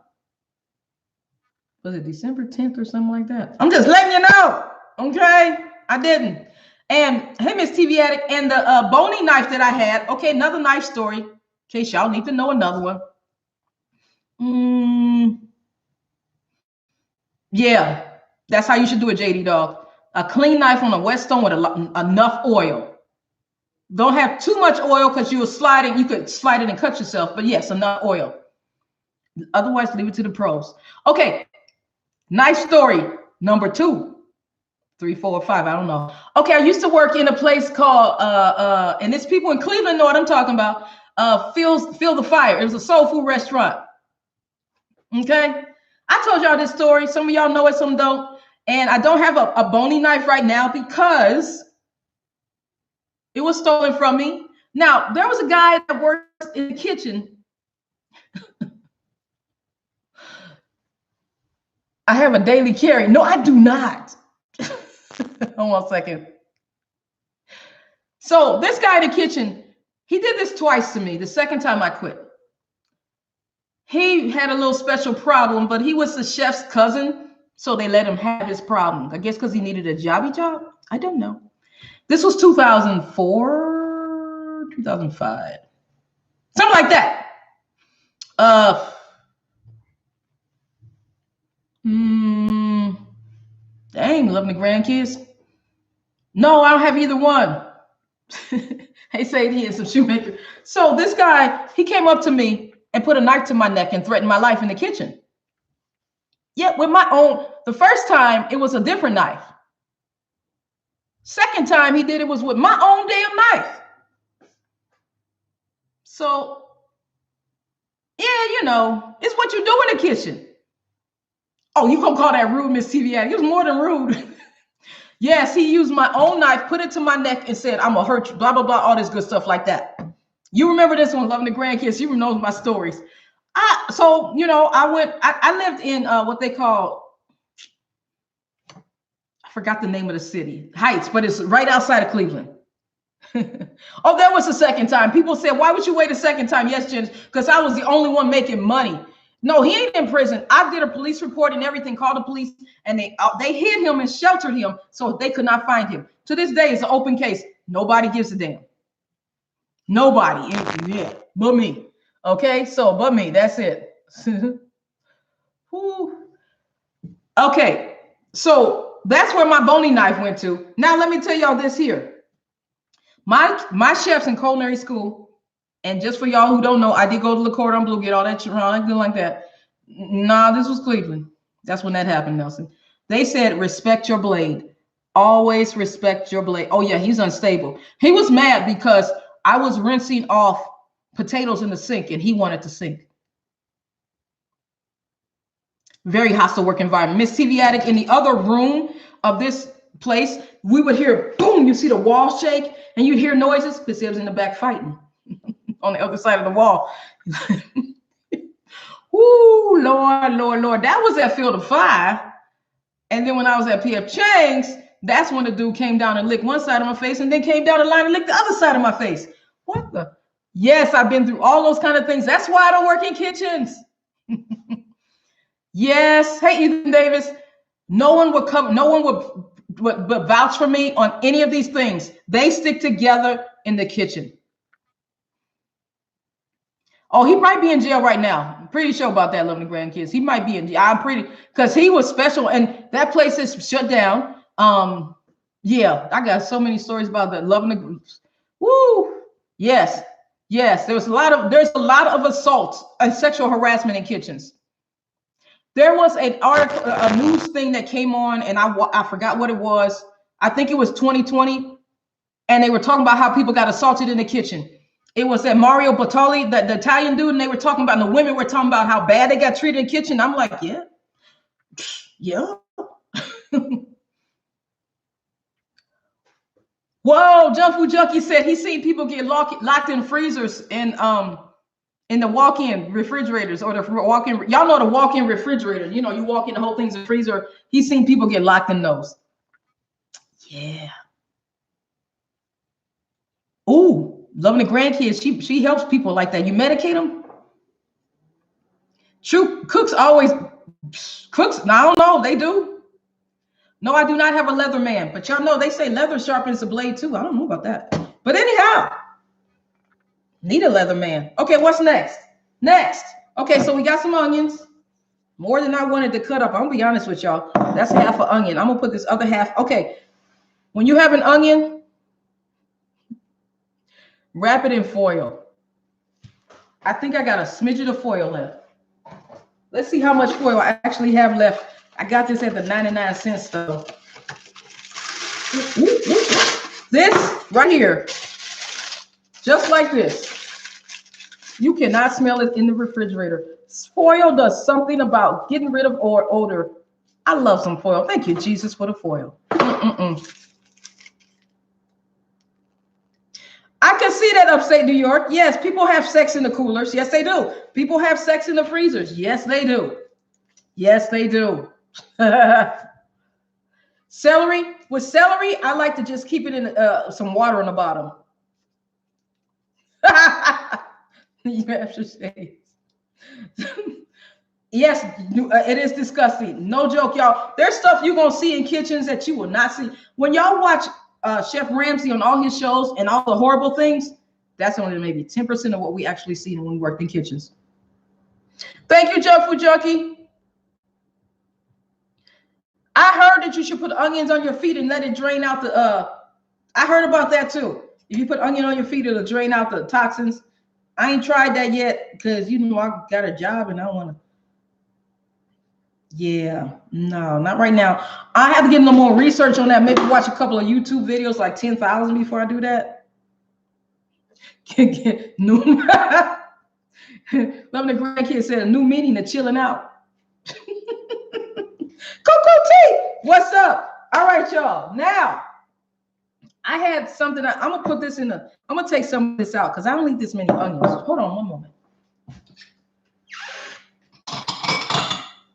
Was it December 10th or something like that? I'm just letting you know. Okay, I didn't. And hey, Miss TV Addict, and the bony knife that I had. Okay, another knife story in case y'all need to know another one. Yeah, that's how you should do it, JD Dog. A clean knife on a whetstone with enough oil. Don't have too much oil because you could slide it and cut yourself. But yes, enough oil. Otherwise, leave it to the pros. Okay, knife story number 2, 3, 4, 5. I don't know. Okay, I used to work in a place called and it's people in Cleveland know what I'm talking about. Feel the Fire. It was a soul food restaurant. Okay, I told y'all this story. Some of y'all know it, some don't. And I don't have a bony knife right now because it was stolen from me. Now, there was a guy that works in the kitchen. I have a daily carry. No, I do not. Hold on 1 second. So this guy in the kitchen, he did this twice to me. The second time I quit. He had a little special problem, but he was the chef's cousin. So they let him have his problem. I guess because he needed a job. I don't know. This was 2004, 2005. Something like that. Dang, loving the grandkids. No, I don't have either one. Hey, Sadie and some shoemaker. So this guy, he came up to me and put a knife to my neck and threatened my life in the kitchen. Yeah, with my own. The first time, it was a different knife. Second time he did it was with my own damn knife. So, yeah, you know, it's what you do in the kitchen. Oh, you gonna call that rude, Miss TV? He was more than rude. Yes, he used my own knife, put it to my neck and said, I'm gonna hurt you, blah, blah, blah, all this good stuff like that. You remember this one, Loving the Grandkids. You know my stories. So, you know, I lived in what they call, I forgot the name of the city, Heights, but it's right outside of Cleveland. Oh, that was the second time. People said, why would you wait a second time? Yes, Jen, because I was the only one making money. No, he ain't in prison. I did a police report and everything, called the police, and they hid him and sheltered him so they could not find him. To this day, it's an open case. Nobody gives a damn. Nobody. Yeah, but me. Okay, so but me. That's it. Okay, so that's where my bony knife went to. Now let me tell y'all this here. My chefs in culinary school, and just for y'all who don't know, I did go to Le Cordon Bleu, get all that wrong, like that. Nah, this was Cleveland. That's when that happened, Nelson. They said, respect your blade. Always respect your blade. Oh, yeah, he's unstable. He was mad because I was rinsing off potatoes in the sink and he wanted to sink. Very hostile work environment. Miss TV Addict, in the other room of this place, we would hear boom, you see the wall shake, and you'd hear noises because they was in the back fighting on the other side of the wall. Ooh, Lord, Lord, Lord. That was at Field of 5. And then when I was at PF Chang's, that's when the dude came down and licked one side of my face and then came down the line and licked the other side of my face. What the? Yes, I've been through all those kind of things. That's why I don't work in kitchens. Yes. Hey, Ethan Davis. No one would come. No one would vouch for me on any of these things. They stick together in the kitchen. Oh, he might be in jail right now. I'm pretty sure about that, loving the grandkids. He might be in jail. I'm pretty, because he was special, and that place is shut down. Yeah, I got so many stories about that. Loving the groups. Woo. Yes, yes. There's a lot of assaults and sexual harassment in kitchens. There was an article, a news thing that came on, and I forgot what it was. I think it was 2020, and they were talking about how people got assaulted in the kitchen. It was that Mario Batali, the Italian dude, and they were talking about, and the women were talking about how bad they got treated in the kitchen. I'm like, yeah, yeah. Whoa, Jump Food Junkie said he's seen people get locked in freezers and in the walk-in refrigerators, or the walk-in. Y'all know the walk-in refrigerator. You know, you walk in, the whole thing's a freezer. He's seen people get locked in those. Yeah. Ooh, loving the grandkids. She helps people like that. You medicate them. True cooks always cooks. Now I don't know. They do. No, I do not have a leather man, but y'all know they say leather sharpens the blade too. I don't know about that. But anyhow, need a leather man. Okay, what's next? Next. Okay, so we got some onions. More than I wanted to cut up. I'm gonna be honest with y'all. That's half an onion. I'm gonna put this other half. Okay. When you have an onion, wrap it in foil. I think I got a smidget of foil left. Let's see how much foil I actually have left. I got this at the 99 cents store. This right here, just like this. You cannot smell it in the refrigerator. Foil does something about getting rid of odor. I love some foil. Thank you, Jesus, for the foil. I can see that upstate New York. Yes, people have sex in the coolers. Yes, they do. People have sex in the freezers. Yes, they do. Yes, they do. Celery. With celery, I like to just keep it in some water on the bottom. You have to say. Yes, it is disgusting. No joke, y'all. There's stuff you're going to see in kitchens that you will not see. When y'all watch Chef Ramsay on all his shows and all the horrible things, that's only maybe 10% of what we actually see when we work in kitchens. Thank you, Junk Food Junkie. I heard that you should put onions on your feet and let it drain out the, I heard about that too. If you put onion on your feet, it'll drain out the toxins. I ain't tried that yet because, you know, I got a job and I want to. Yeah, no, not right now. I have to get a little more research on that. Maybe watch a couple of YouTube videos, like 10,000 before I do that. Loving the grandkids said a new meaning to chilling out. Coco T, what's up? All right, y'all. Now, I had something. I'm gonna put this in the. I'm gonna take some of this out because I don't eat this many onions. Hold on one moment.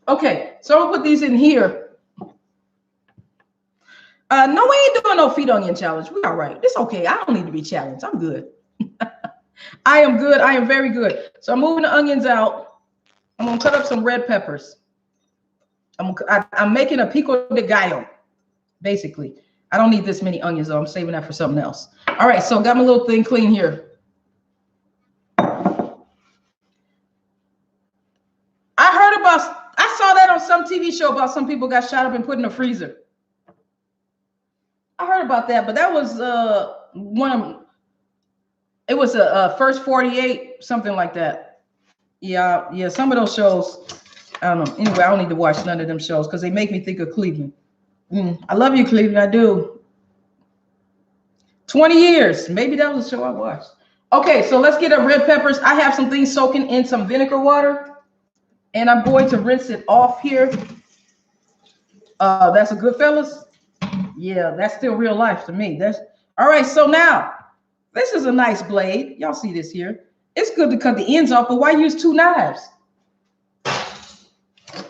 Okay, so I'm gonna put these in here. No, we ain't doing no feet onion challenge. We all right. It's okay. I don't need to be challenged. I'm good. I am good. I am very good. So I'm moving the onions out. I'm gonna cut up some red peppers. I'm making a pico de gallo, basically. I don't need this many onions though. I'm saving that for something else. All right, so got my little thing clean here. I saw that on some TV show about some people got shot up and put in a freezer. I heard about that, but that was one of them. It was a First 48, something like that. Yeah, some of those shows. I don't know. Anyway, I don't need to watch none of them shows because they make me think of Cleveland. I love you, Cleveland. I do. 20 years. Maybe that was a show I watched. Okay, so let's get our red peppers. I have some things soaking in some vinegar water, and I'm going to rinse it off here. That's a good, fellas. Yeah, that's still real life to me. That's all right. So now, this is a nice blade. Y'all see this here. It's good to cut the ends off, but why use 2 knives?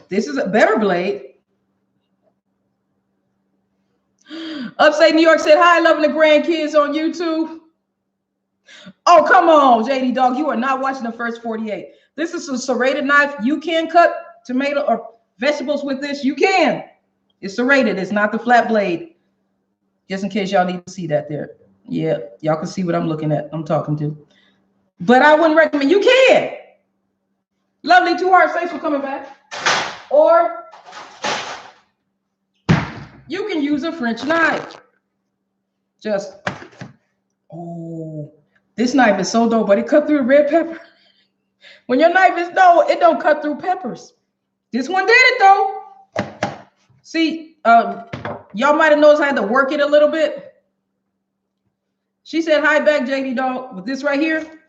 This is a better blade. Upstate New York said, hi, loving the grandkids on YouTube. Oh, come on, JD Dog. You are not watching the first 48. This is a serrated knife. You can cut tomato or vegetables with this. You can. It's serrated. It's not the flat blade. Just in case y'all need to see that there. Yeah, y'all can see what I'm looking at. I'm talking to. But I wouldn't recommend. You can. Lovely 2 Hearts. Thanks for coming back. Or you can use a French knife. Just, oh, this knife is so dope, but it cut through a red pepper. When your knife is dull, it don't cut through peppers. This one did it though. See, y'all might have noticed I had to work it a little bit. She said, hi back, JD Dog. With this right here,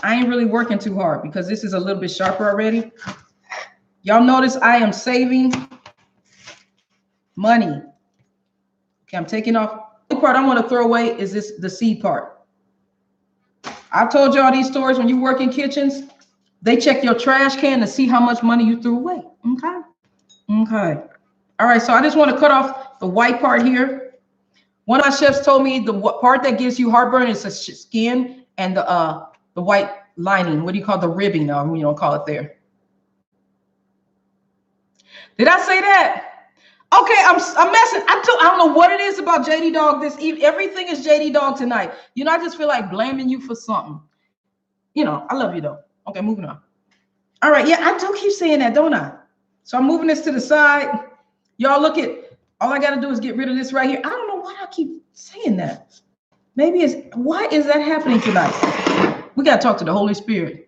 I ain't really working too hard because this is a little bit sharper already. Y'all notice I am saving money. Okay, I'm taking off. The part I want to throw away is the seed part. I told y'all these stories when you work in kitchens, they check your trash can to see how much money you threw away. Okay. Okay. All right. So I just want to cut off the white part here. One of my chefs told me the part that gives you heartburn is the skin and the white lining. What do you call the ribbing? No, we don't call it there. Did I say that? Okay, I'm messing. I don't know what it is about JD Dog this evening. Everything is JD Dog tonight. You know, I just feel like blaming you for something. You know, I love you though. Okay, moving on. All right, yeah, I do keep saying that, don't I? So I'm moving this to the side. Y'all look at, all I got to do is get rid of this right here. I don't know why I keep saying that. Maybe why is that happening tonight? We got to talk to the Holy Spirit.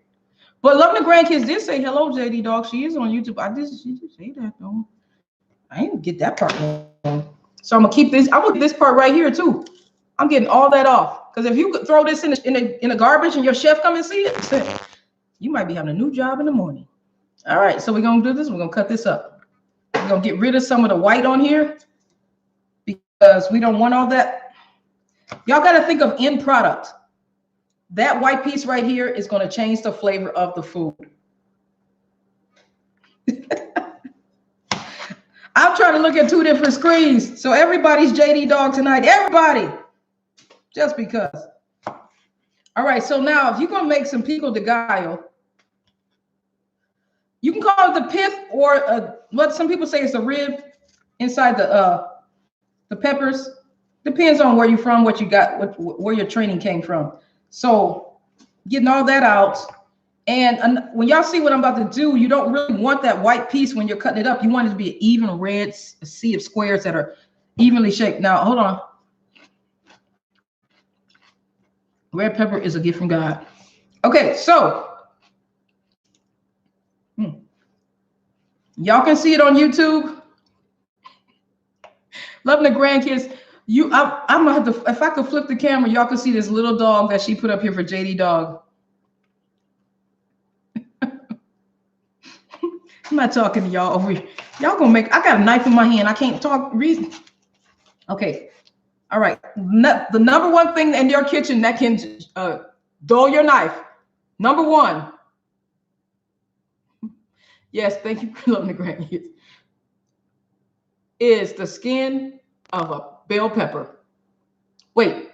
But loving the grandkids did say hello, JD Dog. She is on YouTube. She did say that though. I didn't get that part wrong. So I'm gonna keep this. I'm gonna get this part right here too. I'm getting all that off because if you could throw this in the garbage and your chef come and see it, you might be having a new job in the morning. All right, so we're gonna do this. We're gonna cut this up. We're gonna get rid of some of the white on here because we don't want all that. Y'all got to think of end product. That white piece right here is going to change the flavor of the food. I'm trying to look at 2 different screens. So everybody's JD Dog tonight. Everybody. Just because. All right. So now if you're going to make some pico de gallo, you can call it the pith or what some people say is the rib inside the peppers. Depends on where you're from, what you got, where your training came from. So getting all that out. And when y'all see what I'm about to do, you don't really want that white piece when you're cutting it up. You want it to be an even red sea of squares that are evenly shaped. Now, hold on. Red pepper is a gift from God. Okay, so y'all can see it on YouTube. Loving the grandkids. I'm gonna have to, if I could flip the camera, y'all can see this little dog that she put up here for JD Dog. I'm not talking to y'all over here. Y'all gonna make, I got a knife in my hand. I can't talk reason. Okay. All right. The number one thing in your kitchen that can dull your knife. Number one. Yes, thank you for loving the grandkids. Is the skin of a bell pepper. Wait,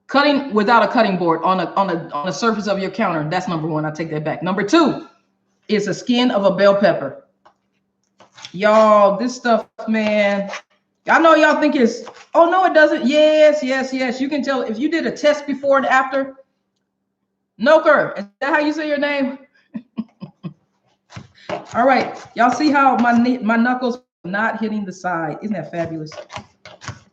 cutting without a cutting board on the surface of your counter. That's number one. I take that back. Number two is the skin of a bell pepper. Y'all, this stuff, man. I know y'all think it's, oh no, it doesn't. Yes, yes, yes. You can tell if you did a test before and after. Noker, is that how you say your name? All right, y'all see how my knuckles are not hitting the side. Isn't that fabulous?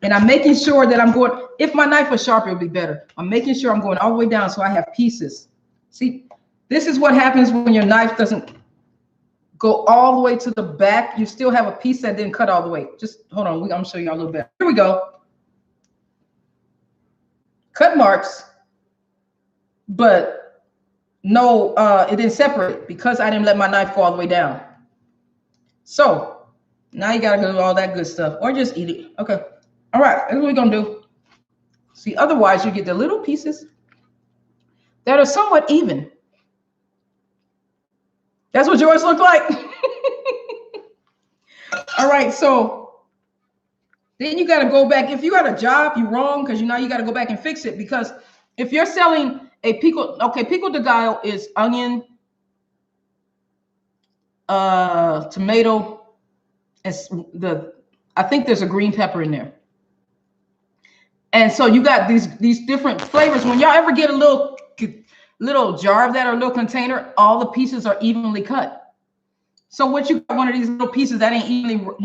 And I'm making sure that I'm going, if my knife was sharp, it would be better. I'm making sure I'm going all the way down so I have pieces. See, this is what happens when your knife doesn't go all the way to the back. You still have a piece that didn't cut all the way. Just hold on. I'm going to show you a little bit. Here we go. Cut marks, but no, it didn't separate because I didn't let my knife go all the way down. So now you got to do all that good stuff or just eat it. Okay. All right. That's what we're going to do. See, otherwise you get the little pieces that are somewhat even. That's what yours look like. All right, so then you got to go back. If you got a job, you're wrong because you got to go back and fix it. Because if you're selling a pico, okay, pico de gallo is onion, tomato, and I think there's a green pepper in there. And so you got these different flavors. When y'all ever get a little jar of that or a little container, all the pieces are evenly cut. So what you got, one of these little pieces that ain't evenly,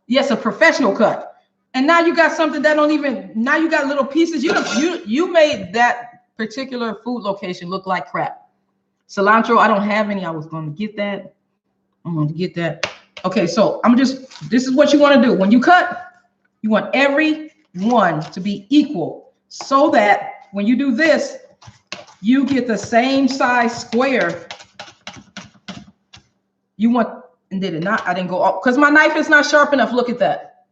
yes, a professional cut. And now you got something that don't even, now you got little pieces. You made that particular food location look like crap. Cilantro, I don't have any. I was going to get that. I'm going to get that. Okay, so this is what you want to do. When you cut, you want every one to be equal so that when you do this, you get the same size square. You want, and did it not? I didn't go up because my knife is not sharp enough. Look at that.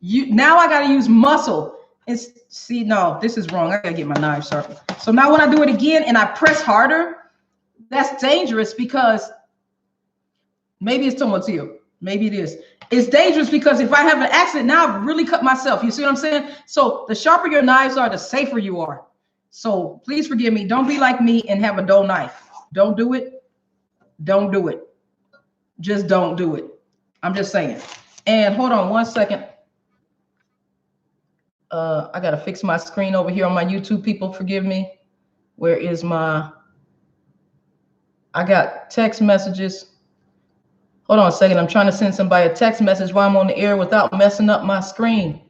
Now I got to use muscle. And see, no, this is wrong. I got to get my knife sharper. So now when I do it again and I press harder, that's dangerous because maybe it's tomatillo. Maybe it is. It's dangerous because if I have an accident, now I've really cut myself. You see what I'm saying? So the sharper your knives are, the safer you are. So please forgive me. Don't be like me and have a dull knife. Don't do it. Don't do it. Just don't do it. I'm just saying. And hold on 1 second. I got to fix my screen over here on my YouTube. People, forgive me. Where is I got text messages. Hold on a second. I'm trying to send somebody a text message while I'm on the air without messing up my screen.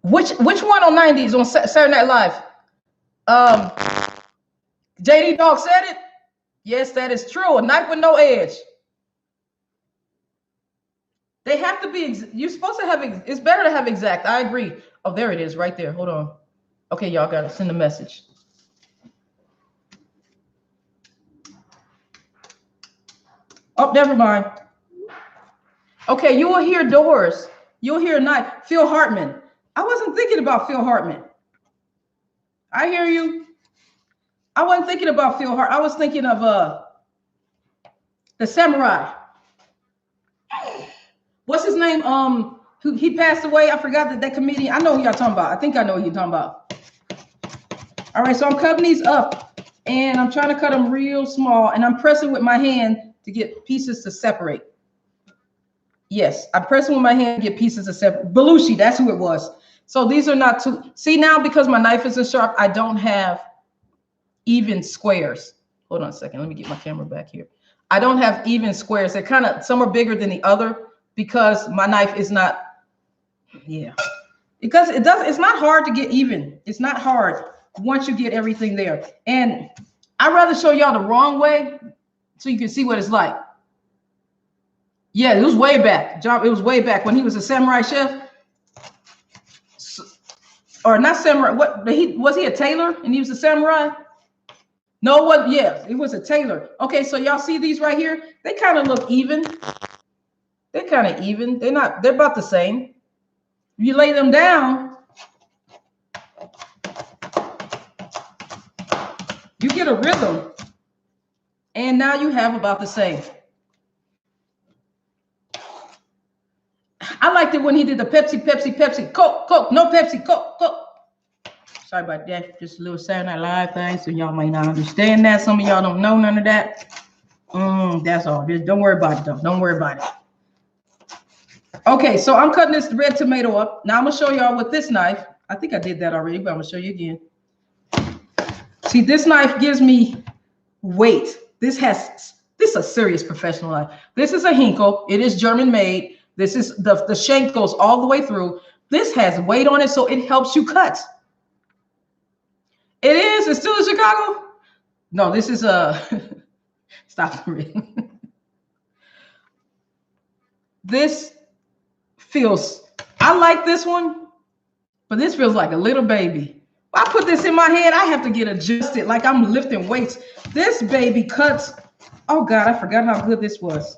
Which one on 90s on Saturday Night Live? JD Dog said it. Yes, that is true. A knife with no edge. They have to be. You're supposed to have. It's better to have exact. I agree. Oh, there it is, right there. Hold on. Okay, y'all got to send a message. Oh, never mind. Okay, you will hear doors. You'll hear a knife. Phil Hartman. I wasn't thinking about Phil Hartman. I hear you. I wasn't thinking about Phil Hartman. I was thinking of the samurai. What's his name? Who he passed away. I forgot that comedian. I know who y'all talking about. I think I know who you're talking about. All right, so I'm cutting these up and I'm trying to cut them real small and I'm pressing with my hand to get pieces to separate. Yes, I'm pressing with my hand to get pieces to separate. Belushi, that's who it was. So these are not too, see now because my knife isn't sharp, I don't have even squares. Hold on a second, let me get my camera back here. I don't have even squares. They're kind of, some are bigger than the other because my knife is not, yeah. Because it's not hard to get even. It's not hard once you get everything there. And I'd rather show y'all the wrong way so you can see what it's like. Yeah, it was way back. It was way back when he was a samurai chef. Or not samurai, was he a tailor and he was a samurai? No, what? Yeah, it was a tailor. Okay, so y'all see these right here? They kind of look even. They're kind of even. They're about the same. You lay them down, you get a rhythm, and now you have about the same. I liked it when he did the Pepsi, Coke, no Pepsi, Coke. Sorry about that. Just a little Saturday Night Live thing, so y'all might not understand that. Some of y'all don't know none of that. That's all. Just don't worry about it, though. Don't worry about it. Okay, so I'm cutting this red tomato up. Now I'm gonna show y'all with this knife. I think I did that already, but I'm gonna show you again. See, this knife gives me weight. This is a serious professional knife. This is a Hinkle. It is German made. This is the shank goes all the way through. This has weight on it, so it helps you cut. It is. It's still in Chicago. No, this is stop reading. This feels. I like this one, but this feels like a little baby. I put this in my hand. I have to get adjusted, like I'm lifting weights. This baby cuts. Oh God, I forgot how good this was.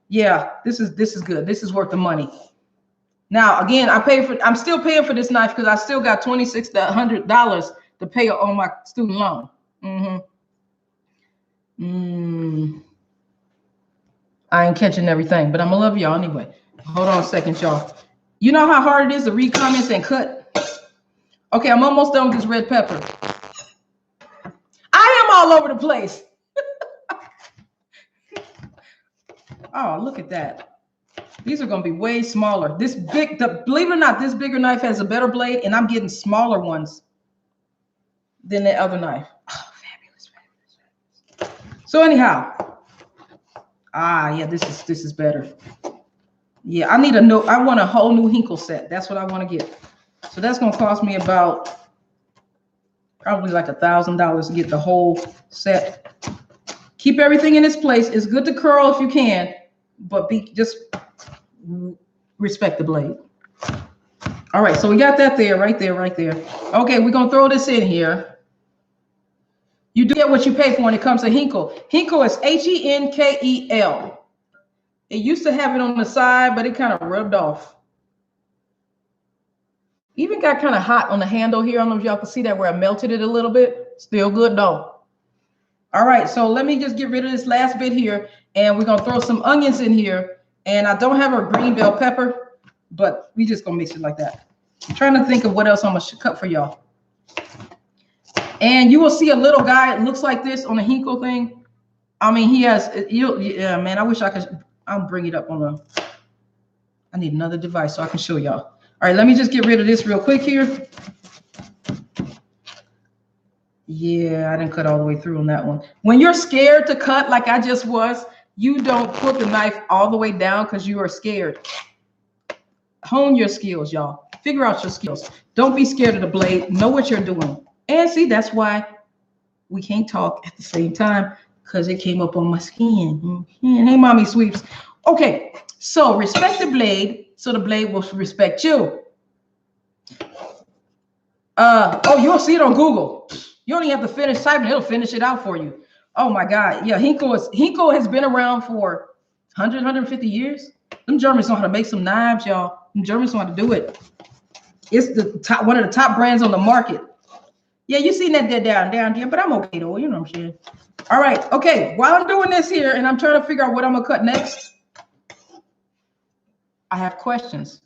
Yeah, this is good. This is worth the money. Now, again, I'm still paying for this knife because I still got $2,600 to pay on my student loan. I ain't catching everything, but I'm gonna love y'all anyway. Hold on a second, y'all. You know how hard it is to read comments and cut? Okay, I'm almost done with this red pepper. I am all over the place. Oh, look at that. These are going to be way smaller. Believe it or not, this bigger knife has a better blade, and I'm getting smaller ones than the other knife. Oh, fabulous. So anyhow, yeah, this is better. Yeah, I want a whole new Hinkle set. That's what I want to get. So that's going to cost me about probably like $1,000 to get the whole set. Keep everything in its place. It's good to curl if you can, but just respect the blade. All right, so we got that there, right there. Okay, we're gonna throw this in here. You do get what you pay for when it comes to Hinkle. Hinkle is Henkel. It used to have it on the side, but it kind of rubbed off. Even got kind of hot on the handle here. I don't know if y'all can see that where I melted it a little bit. Still good though. All right, so let me just get rid of this last bit here, and we're gonna throw some onions in here. And I don't have a green bell pepper, but we just gonna mix it like that. I'm trying to think of what else I'm gonna cut for y'all. And you will see a little guy, it looks like this on the Hinkle thing. I mean, he has, yeah, man, I wish I could, I'll bring it up on I need another device so I can show y'all. All right, let me just get rid of this real quick here. Yeah, I didn't cut all the way through on that one. When you're scared to cut like I just was, you don't put the knife all the way down because you are scared. Hone your skills, y'all. Figure out your skills. Don't be scared of the blade. Know what you're doing. And see, that's why we can't talk at the same time, because it came up on my skin. Hey, mommy sweeps. Okay, so respect the blade so the blade will respect you. Oh, you'll see it on Google. You don't even have to finish typing. It'll finish it out for you. Oh my God. Yeah, Hinkle has been around for 100, 150 years. Them Germans know how to make some knives, y'all. Them Germans know how to do it. It's one of the top brands on the market. Yeah, you seen that down there, but I'm okay though. You know what I'm saying? All right. Okay. While I'm doing this here and I'm trying to figure out what I'm gonna cut next, I have questions.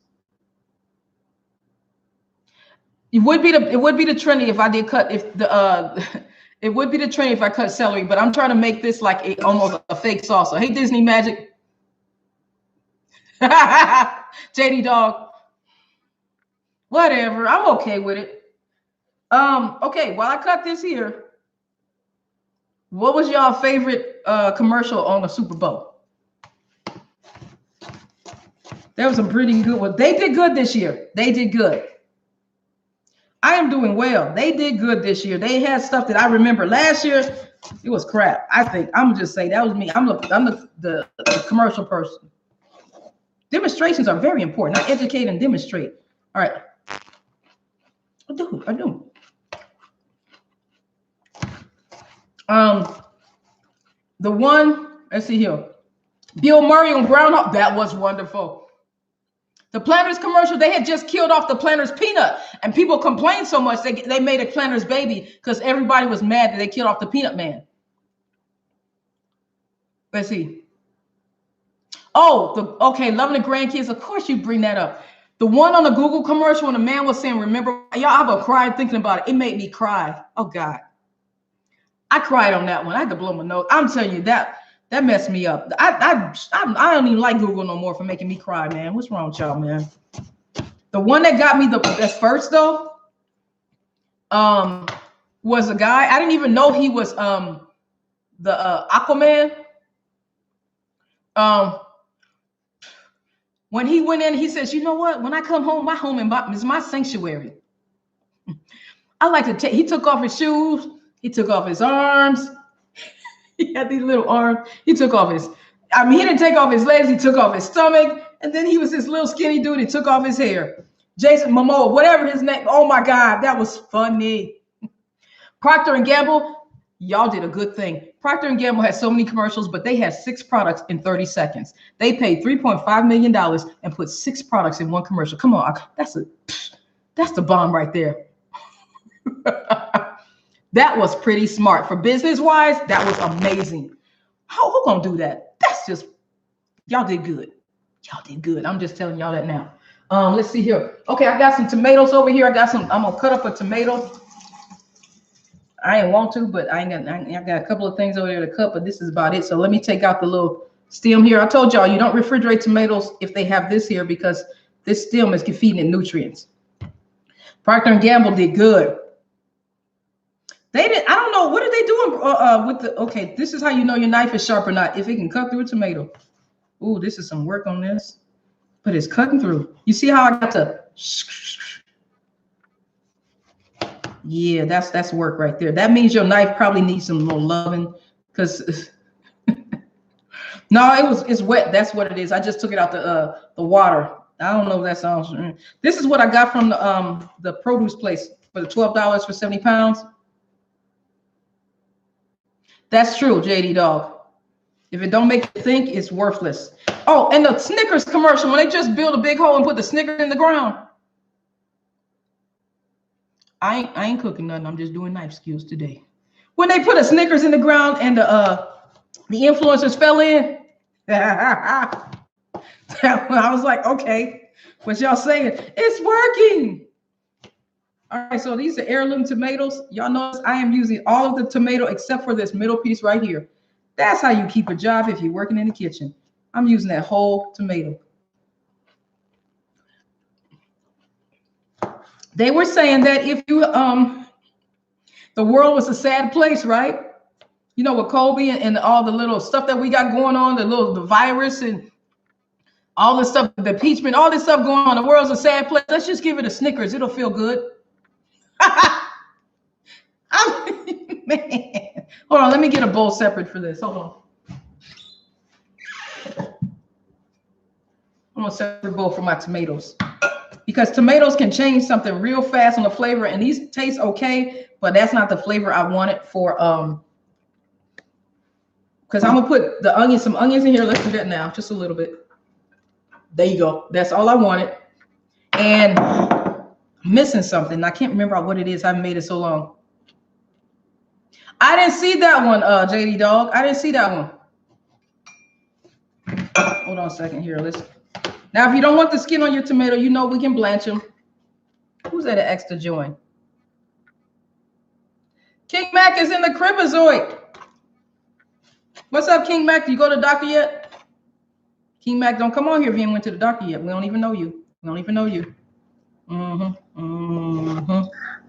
It would be the trendy if I did cut it would be the trendy if I cut celery, but I'm trying to make this like almost a fake salsa. Hey, Disney Magic. JD Dog. Whatever. I'm okay with it. Okay, while I cut this here, what was y'all favorite commercial on the Super Bowl? There was some pretty good ones. They did good this year. They did good. I am doing well. They did good this year. They had stuff that I remember last year. It was crap. I think I'm gonna just say that was me. I'm the commercial person. Demonstrations are very important. I educate and demonstrate. All right. I do. The one, let's see here. Bill Murray on Groundhog. That was wonderful. The Planters commercial, they had just killed off the Planters peanut, and people complained so much they made a Planters baby because everybody was mad that they killed off the Peanut Man. Let's see. Oh, okay, Loving the Grandkids. Of course you bring that up. The one on the Google commercial when the man was saying, remember, y'all, I about cried thinking about it. It made me cry. Oh God. I cried on that one. I had to blow my nose. I'm telling you, that messed me up. I don't even like Google no more for making me cry, man. What's wrong with y'all, man? The one that got me the best first though, was a guy. I didn't even know he was the Aquaman. When he went in, he says, you know what? When I come home, my home is my sanctuary. I like to take. He took off his shoes. He took off his arms. He had these little arms. He took off his. I mean, he didn't take off his legs. He took off his stomach, and then he was this little skinny dude. He took off his hair. Jason Momoa, whatever his name. Oh my God, that was funny. Procter and Gamble, y'all did a good thing. Procter and Gamble had so many commercials, but they had 6 products in 30 seconds. They paid $3.5 million and put 6 products in one commercial. Come on, that's the bomb right there. That was pretty smart. For business-wise, that was amazing. Who gonna do that? That's just, y'all did good. Y'all did good. I'm just telling y'all that now. Let's see here. Okay, I got some tomatoes over here. I'm gonna cut up a tomato. I ain't want to, but I got a couple of things over there to cut, but this is about it. So let me take out the little stem here. I told y'all you don't refrigerate tomatoes if they have this here because this stem is feeding it nutrients. Procter & Gamble did good. They did. I don't know. What are they doing with the, okay, this is how you know your knife is sharp or not. If it can cut through a tomato. Ooh, this is some work on this, but it's cutting through. You see how I got to, yeah, that's work right there. That means your knife probably needs some more loving because no, it's wet. That's what it is. I just took it out the water. I don't know if that sounds. This is what I got from the produce place for the $12 for 70 pounds. That's true, JD Dog. If it don't make you think, it's worthless. Oh, and the Snickers commercial when they just build a big hole and put the Snickers in the ground. I ain't cooking nothing. I'm just doing knife skills today. When they put a Snickers in the ground and the influencers fell in, I was like, okay, what y'all saying? It's working. All right, so these are heirloom tomatoes. Y'all notice I am using all of the tomato except for this middle piece right here. That's how you keep a job if you're working in the kitchen. I'm using that whole tomato. They were saying that if you, the world was a sad place, right? You know, with Kobe and all the little stuff that we got going on, the virus and all this stuff, the impeachment, all this stuff going on. The world's a sad place. Let's just give it a Snickers. It'll feel good. Man. Hold on, let me get a bowl separate for this. Hold on. I'm gonna separate bowl for my tomatoes. Because tomatoes can change something real fast on the flavor, and these taste okay, but that's not the flavor I wanted for because I'm gonna put some onions in here. Let's do that now, just a little bit. There you go. That's all I wanted. And I'm missing something. I can't remember what it is. I haven't made it so long. I didn't see that one, JD Dog. I didn't see that one. Hold on a second here. Now, if you don't want the skin on your tomato, you know we can blanch them. Who's that extra join? King Mac is in the Cribazoid. What's up, King Mac? Do you go to the doctor yet? King Mac, don't come on here if you ain't went to the doctor yet. We don't even know you. We don't even know you.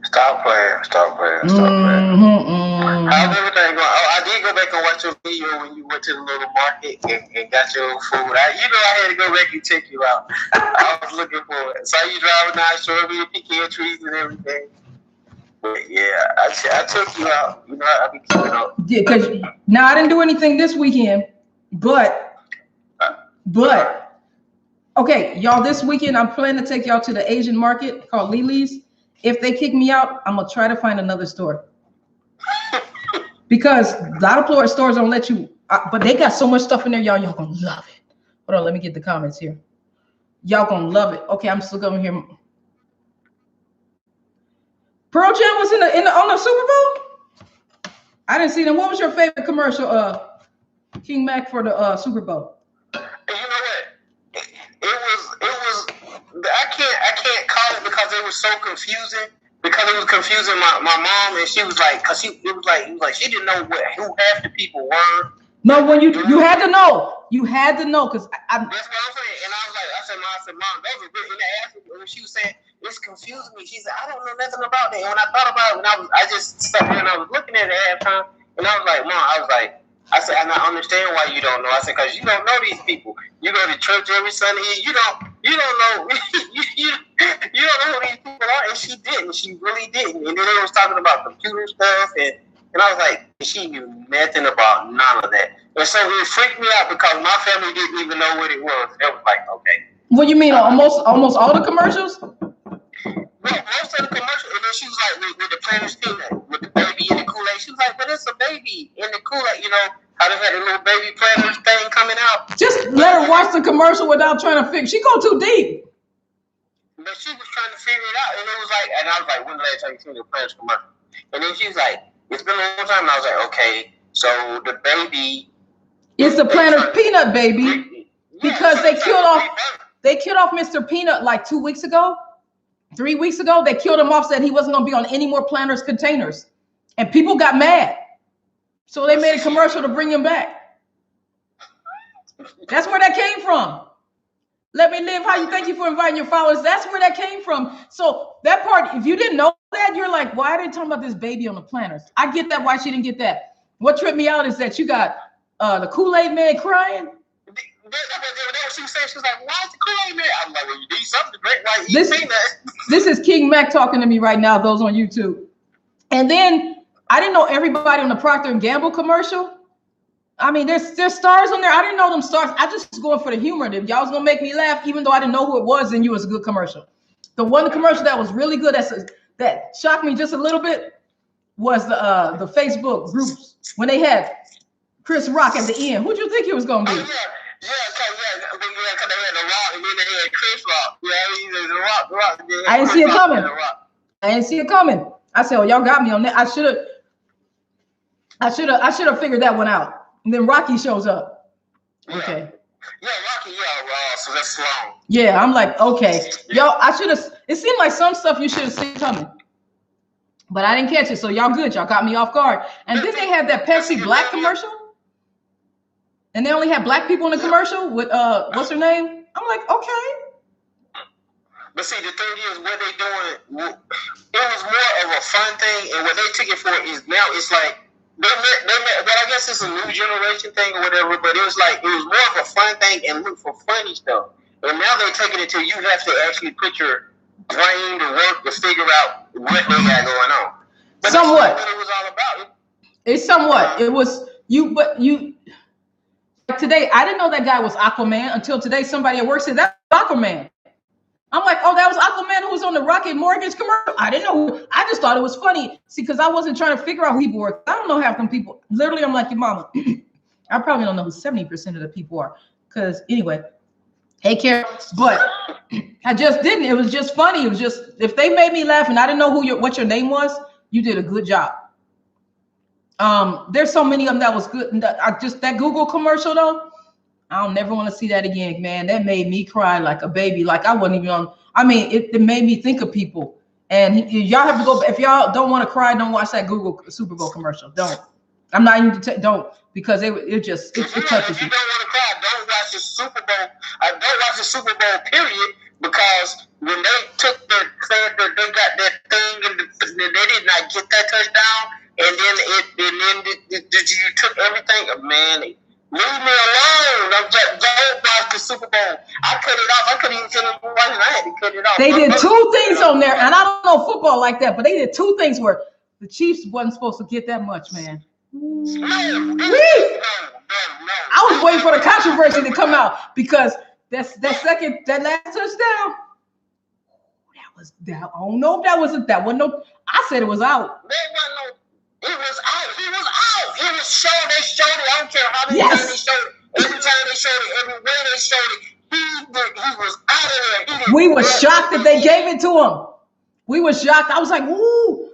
Stop playing. How's everything going? Oh, I did go back and watch your video when you went to the little market and got your food. I had to go back and check you out. I was looking for it. Saw you driving down, showing me your pecan trees and everything. But yeah, I took you out. You know, I be keeping up. Yeah, because now I didn't do anything this weekend, but okay, y'all, this weekend I'm planning to take y'all to the Asian market called Lily's. If they kick me out, I'm gonna try to find another store. Because a lot of Florida stores don't let you, but they got so much stuff in there, y'all gonna love it. Hold on, let me get the comments here. Y'all gonna love it. Okay, I'm still going here. Pearl Jam was on the Super Bowl? I didn't see them. What was your favorite commercial, King Mac, for the Super Bowl? You know what? It was. I can't call it because it was so confusing. Because it was confusing my mom, and she was like, it was like she didn't know who half the people were. No, when you had to know, because that's what I'm saying. And I said, Mom, that was good. And I asked her when she was saying it's confusing me. She said, I don't know nothing about that. And when I thought about it, I just sat there and I was looking at it at halftime, and I was like, Mom, I said, and I understand why you don't know. I said, because you don't know these people. You go to church every Sunday. You don't know. You don't know who these people are, and she didn't. She really didn't. And then they was talking about computer stuff, and I was like, she knew nothing about none of that. And so it freaked me out because my family didn't even know what it was. It was like, okay. What you mean, almost all the commercials? Well, most of the commercials, and then she was like, with the Planters Peanut, with the baby in the Kool-Aid. She was like, but it's a baby in the Kool-Aid. You know how they had the little baby Planters thing coming out? Just let her watch the commercial without trying to figure. She go too deep. But she was trying to figure it out, and it was like, and I was like, when the last time you seen the Planters commercial? And then she was like, it's been a long time. And I was like, okay, so the baby. It's the Planters Peanut baby, because they killed off Mr. Peanut like 2 weeks ago, 3 weeks ago. They killed him off, said he wasn't going to be on any more Planters containers, and people got mad. So they made a commercial to bring him back. That's where that came from. Let me live how you. Thank you for inviting your followers. That's where that came from. So that part, if you didn't know that, you're like, why are they talking about this baby on the Planters? I get that. Why she didn't get that? What tripped me out is that you got the Kool-Aid man crying. She was saying, she was like, why is the Kool-Aid man? I'm like, well, you need something to drink while you eat peanuts. This is King Mac talking to me right now, those on YouTube. And then I didn't know everybody on the Procter & Gamble commercial. I mean, there's stars on there. I didn't know them stars. I just was going for the humor. If y'all was going to make me laugh, even though I didn't know who it was, then you was a good commercial. The commercial that was really good, that shocked me just a little bit, was the Facebook groups when they had Chris Rock at the end. Who'd you think he was going to be? Oh, yeah, because they had The Rock, and then they had Chris Rock. Yeah, he was The Rock. I didn't see it coming. I didn't see it coming. I said, "Oh, y'all got me on that." I should have figured that one out. And then Rocky shows up. Yeah. Okay. Yeah, Rocky. Yeah, so that's wrong. Yeah, I'm like, okay, y'all. It seemed like some stuff you should have seen coming, but I didn't catch it. So y'all good. Y'all got me off guard. And then they had that Pepsi Black commercial. And they only had black people in the commercial with what's her name? I'm like, okay. But see, the thing is, what they doing, it was more of a fun thing, and what they took it for is now it's like they but I guess it's a new generation thing or whatever. But it was more of a fun thing and look for funny stuff. And now they're taking it to you have to actually put your brain to work to figure out what they got going on. But somewhat. That's what it was all about. It's somewhat. It was you, but you. Today, I didn't know that guy was Aquaman until today. Somebody at work said that's Aquaman. I'm like, oh, that was Aquaman who was on the Rocket Mortgage commercial. I didn't know. I just thought it was funny. See, because I wasn't trying to figure out who people were. I don't know half them people. Literally, I'm like your mama. I probably don't know who 70% of the people are. Because anyway, hey, Karen. But I just didn't. It was just funny. It was just, if they made me laugh and I didn't know what your name was, you did a good job. There's so many of them that was good. That Google commercial though, I'll never want to see that again, man. That made me cry like a baby. Like I wasn't even on. I mean, it made me think of people. And y'all have to go. If y'all don't want to cry, don't watch that Google Super Bowl commercial. Don't. I'm not even don't because it touches you. If you don't want to cry, don't watch the Super Bowl. Don't watch the Super Bowl period because when they took they got that thing and they did not get that touchdown. And then you took everything, man. Leave me alone. Don't watch the Super Bowl. I cut it off. I couldn't even finish watching. I had to cut it off. They did two things on there, and I don't know football like that, but they did two things where the Chiefs wasn't supposed to get that much, man. No. I was waiting for the controversy to come out because that last touchdown. I don't know if that wasn't no. I said it was out. It was out. He was out. It was shown. They showed it. I don't care how many times they showed it. Every time they showed it, everywhere they showed it, he was out of there. We were shocked that they gave it to him. We were shocked. I was like, ooh.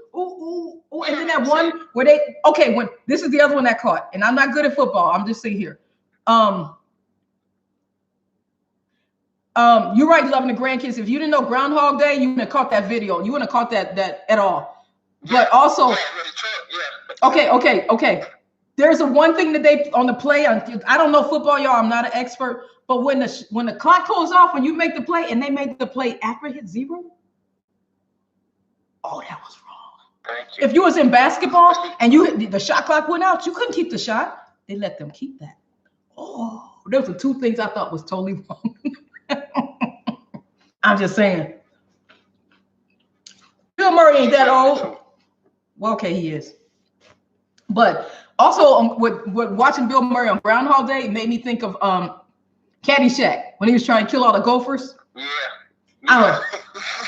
And then that one where when this is the other one that caught. And I'm not good at football. I'm just sitting here. You're right, loving the grandkids. If you didn't know Groundhog Day, you wouldn't have caught that video. You wouldn't have caught that at all. But also, okay. There's one thing that they on the play. I don't know football, y'all. I'm not an expert. But when the clock goes off, when you make the play, and they made the play after it hit zero, oh, that was wrong. If you was in basketball and the shot clock went out, you couldn't keep the shot. They let them keep that. Oh, those are two things I thought was totally wrong. I'm just saying. Bill Murray ain't that old. Well, okay, he is. But also, with watching Bill Murray on Groundhog Day made me think of Caddyshack when he was trying to kill all the gophers. Yeah.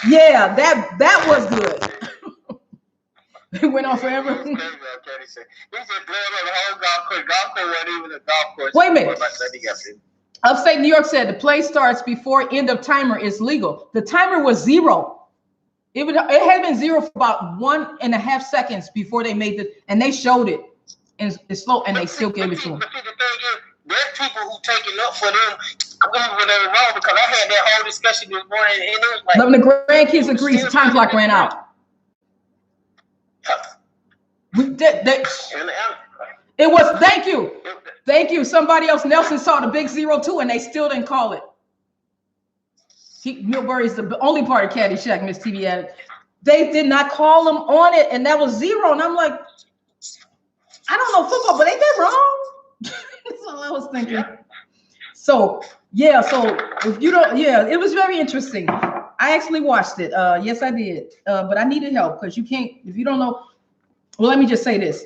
Yeah, that was good. It went on forever. He said blowing up the whole golf course. Golf course wasn't even a golf course. Wait a minute. Upstate New York said the play starts before end of timer is legal. The timer was 0. It had been 0 for about 1.5 seconds before they made it, and they showed it. And it's slow, and they still gave it to him. But see, the thing is, there's people who take it up for them. I'm going to wrong because I had that whole discussion this morning, and it was like, when the grandkids agreed, the time clock ran out. It was, thank you. Somebody else, Nelson, saw the big 0 too, and they still didn't call it. Milbury is the only part of Caddyshack Miss TV added. They did not call them on it, and that was 0. And I'm like, I don't know football, but ain't that wrong? That's all I was thinking. So yeah, so if you don't, yeah, it was very interesting. I actually watched it. Yes, I did. But I needed help because you can't, if you don't know. Well, let me just say this.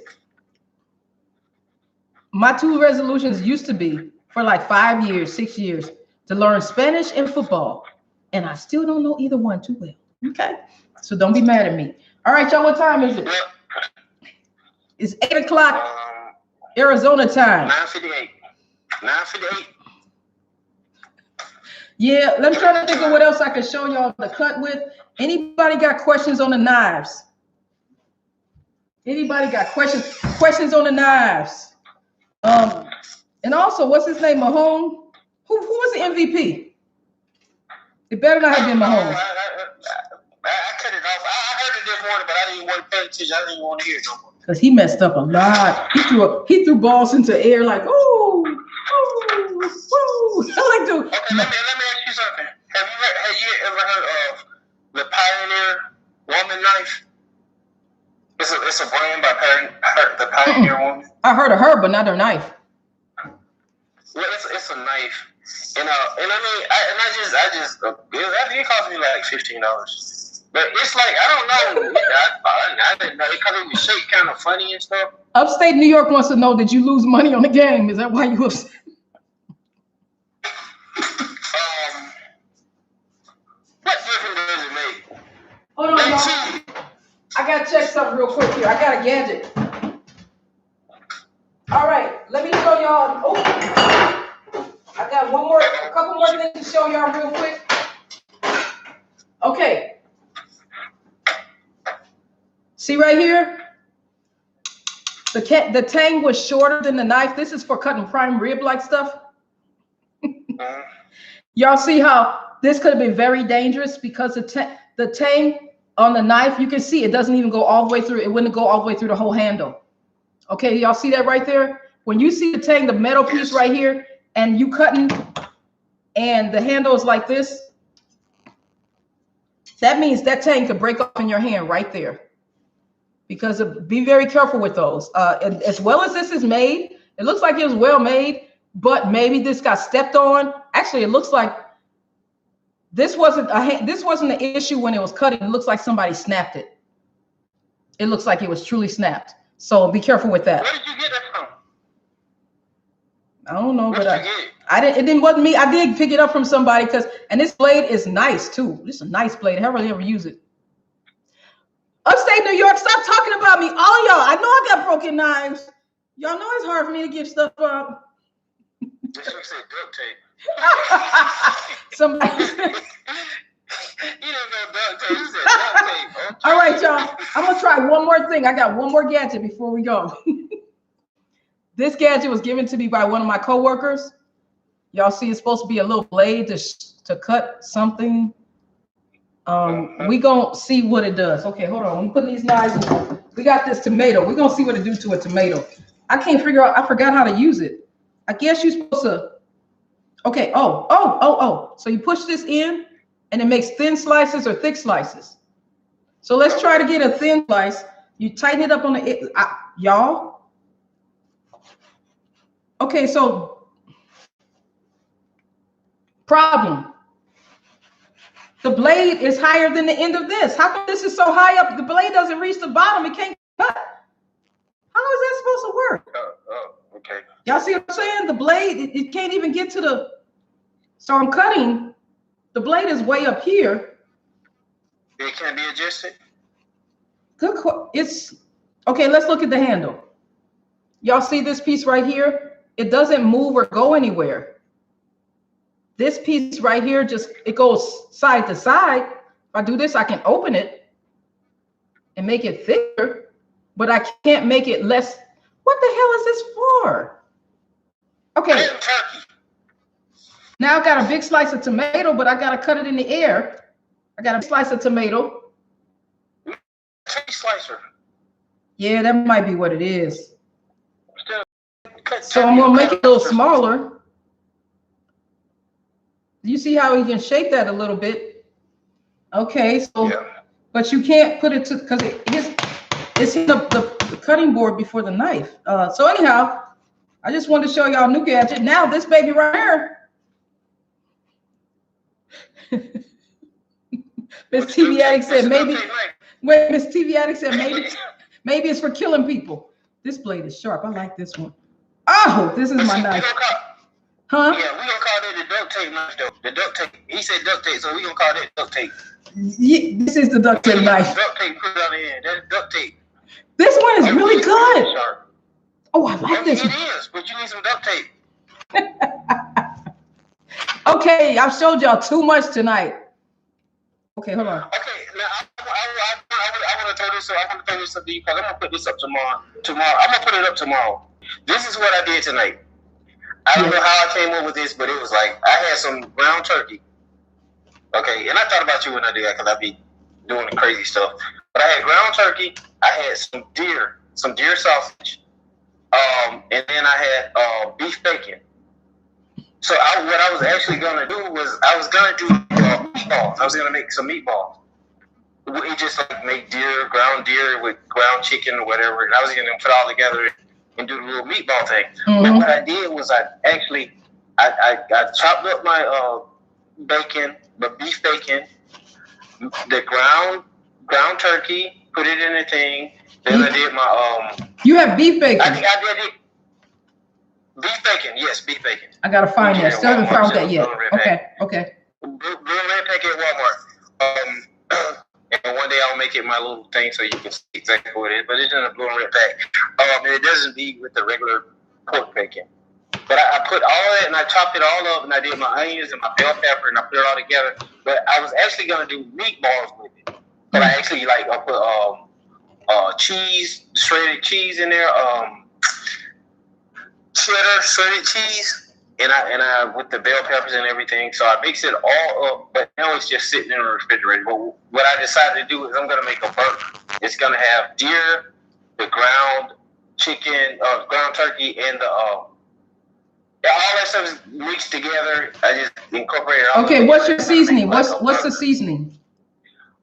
My 2 resolutions used to be for like 5 years, 6 years to learn Spanish and football. And I still don't know either one too well. Okay. So don't be mad at me. All right, y'all, what time is it? It's 8 o'clock Arizona time. 9:58. 9:58. Yeah, let me try to think of what else I could show y'all the cut with. Anybody got questions on the knives? Anybody got questions on the knives? And also, what's his name? Mahomes? Who was the MVP? It better not have been Mahomes. I cut it off. I heard it this morning, but I didn't want to pay attention. I didn't want to hear it no more. Because he messed up a lot. He threw balls into the air like, ooh. I like to. Okay, let me ask you something. Have you ever heard of the Pioneer Woman knife? It's a brand by the Pioneer Woman. I heard of her, but not her knife. Well, it's a knife, and I mean, I just it cost me like $15. But it's like, I don't know. I didn't know because it was shaped kind of funny and stuff. Upstate New York wants to know, did you lose money on the game? Is that why you upset? What difference does it make? Hold on, y'all. I gotta check something real quick here. I got a gadget. All right, let me show y'all. Oh, I got a couple more things to show y'all real quick. Okay. See right here? The tang was shorter than the knife. This is for cutting prime rib like stuff. Y'all see how this could have been very dangerous because the tang on the knife, you can see it doesn't even go all the way through. It wouldn't go all the way through the whole handle. Okay, y'all see that right there? When you see the tang, the metal piece right here, and you cutting, and the handle is like this, that means that tang could break off in your hand right there. Because be very careful with those. And as well as this is made, it looks like it was well made, but maybe this got stepped on. Actually, it looks like this wasn't the issue when it was cutting. It looks like somebody snapped it. It looks like it was truly snapped. So be careful with that. Where did you get that from? I don't know, but it wasn't me. I did pick it up from somebody and this blade is nice too. This is a nice blade. I hardly ever use it. Upstate New York, stop talking about me. All y'all, I know I got broken knives. Y'all know it's hard for me to give stuff up. This should say duct tape. Somebody You didn't know duct tape. You said duct tape. Okay. All right, y'all. I'm going to try one more thing. I got one more gadget before we go. This gadget was given to me by one of my coworkers. Y'all see it's supposed to be a little blade to cut something. We gonna see what it does. Okay, hold on. I'm putting these knives in. We got this tomato. We're gonna see what it do to a tomato. I can't figure out. I forgot how to use it. I guess you're supposed to. Okay. Oh. So you push this in, and it makes thin slices or thick slices. So let's try to get a thin slice. You tighten it up on the y'all. Okay. So problem. The blade is higher than the end of this. How come this is so high up? The blade doesn't reach the bottom. It can't cut. How is that supposed to work? Okay. Y'all see what I'm saying? The blade, it can't even get to the, so I'm cutting. The blade is way up here. It can be adjusted? Good. It's, okay, let's look at the handle. Y'all see this piece right here? It doesn't move or go anywhere. This piece right here, just, it goes side to side. If I do this, I can open it and make it thicker, but I can't make it less. What the hell is this for? Okay. Now I've got a big slice of tomato, but I got to cut it in the air. I got a slice of tomato. Slicer. Yeah, that might be what it is. So I'm going to make it a little smaller. You see how you can shape that a little bit? Okay, so, yeah. But you can't put it to, because it's in the cutting board before the knife. So anyhow, I just wanted to show y'all a new gadget. Now this baby right here. Miss TV Addict said maybe, wait, Miss TV Addict said maybe it's for killing people. This blade is sharp. I like this one. Oh, this is my knife. Huh? Yeah, we gonna call that the duct tape knife though. The duct tape. He said duct tape, so we gonna call that duct tape. Yeah, this is the duct tape knife. Duct tape put it on the end. That's duct tape. This one is really good. Oh, I like this one. It is, but you need some duct tape. Okay, I've showed y'all too much tonight. Okay, hold on. Okay, now I want to throw this up. I want to throw this up to you because I'm gonna put this up tomorrow. I'm gonna put it up tomorrow. This is what I did tonight. I don't know how I came up with this, but it was like I had some ground turkey. Okay, and I thought about you when I did that because I be doing the crazy stuff. But I had ground turkey. I had some deer sausage, and then I had beef bacon. So what I was actually gonna do was I was gonna do meatballs. I was gonna make some meatballs. We just like make ground deer with ground chicken or whatever, and I was gonna put it all together and do the little meatball thing. Mm-hmm. But what I did was I chopped up my beef bacon, the ground turkey, put it in the thing. Then I did my You have beef bacon. I think I did it. Beef bacon, yes, beef bacon. I gotta find that. Still haven't found that yet. Okay. Blue red pack at Walmart. And one day I'll make it my little thing so you can see exactly what it is. But it's in a blue and red pack. It doesn't be with the regular pork bacon. But I put all of that and I chopped it all up and I did my onions and my bell pepper and I put it all together. But I was actually gonna do meatballs with it. But I actually I put cheese, shredded cheese in there, cheddar, shredded cheese. And I with the bell peppers and everything, so I mix it all up. But now it's just sitting in the refrigerator. But what I decided to do is I'm gonna make a burger. It's gonna have deer, the ground chicken, ground turkey, and the all that stuff is mixed together. I just incorporated all. Okay, what's your seasoning? What's the seasoning?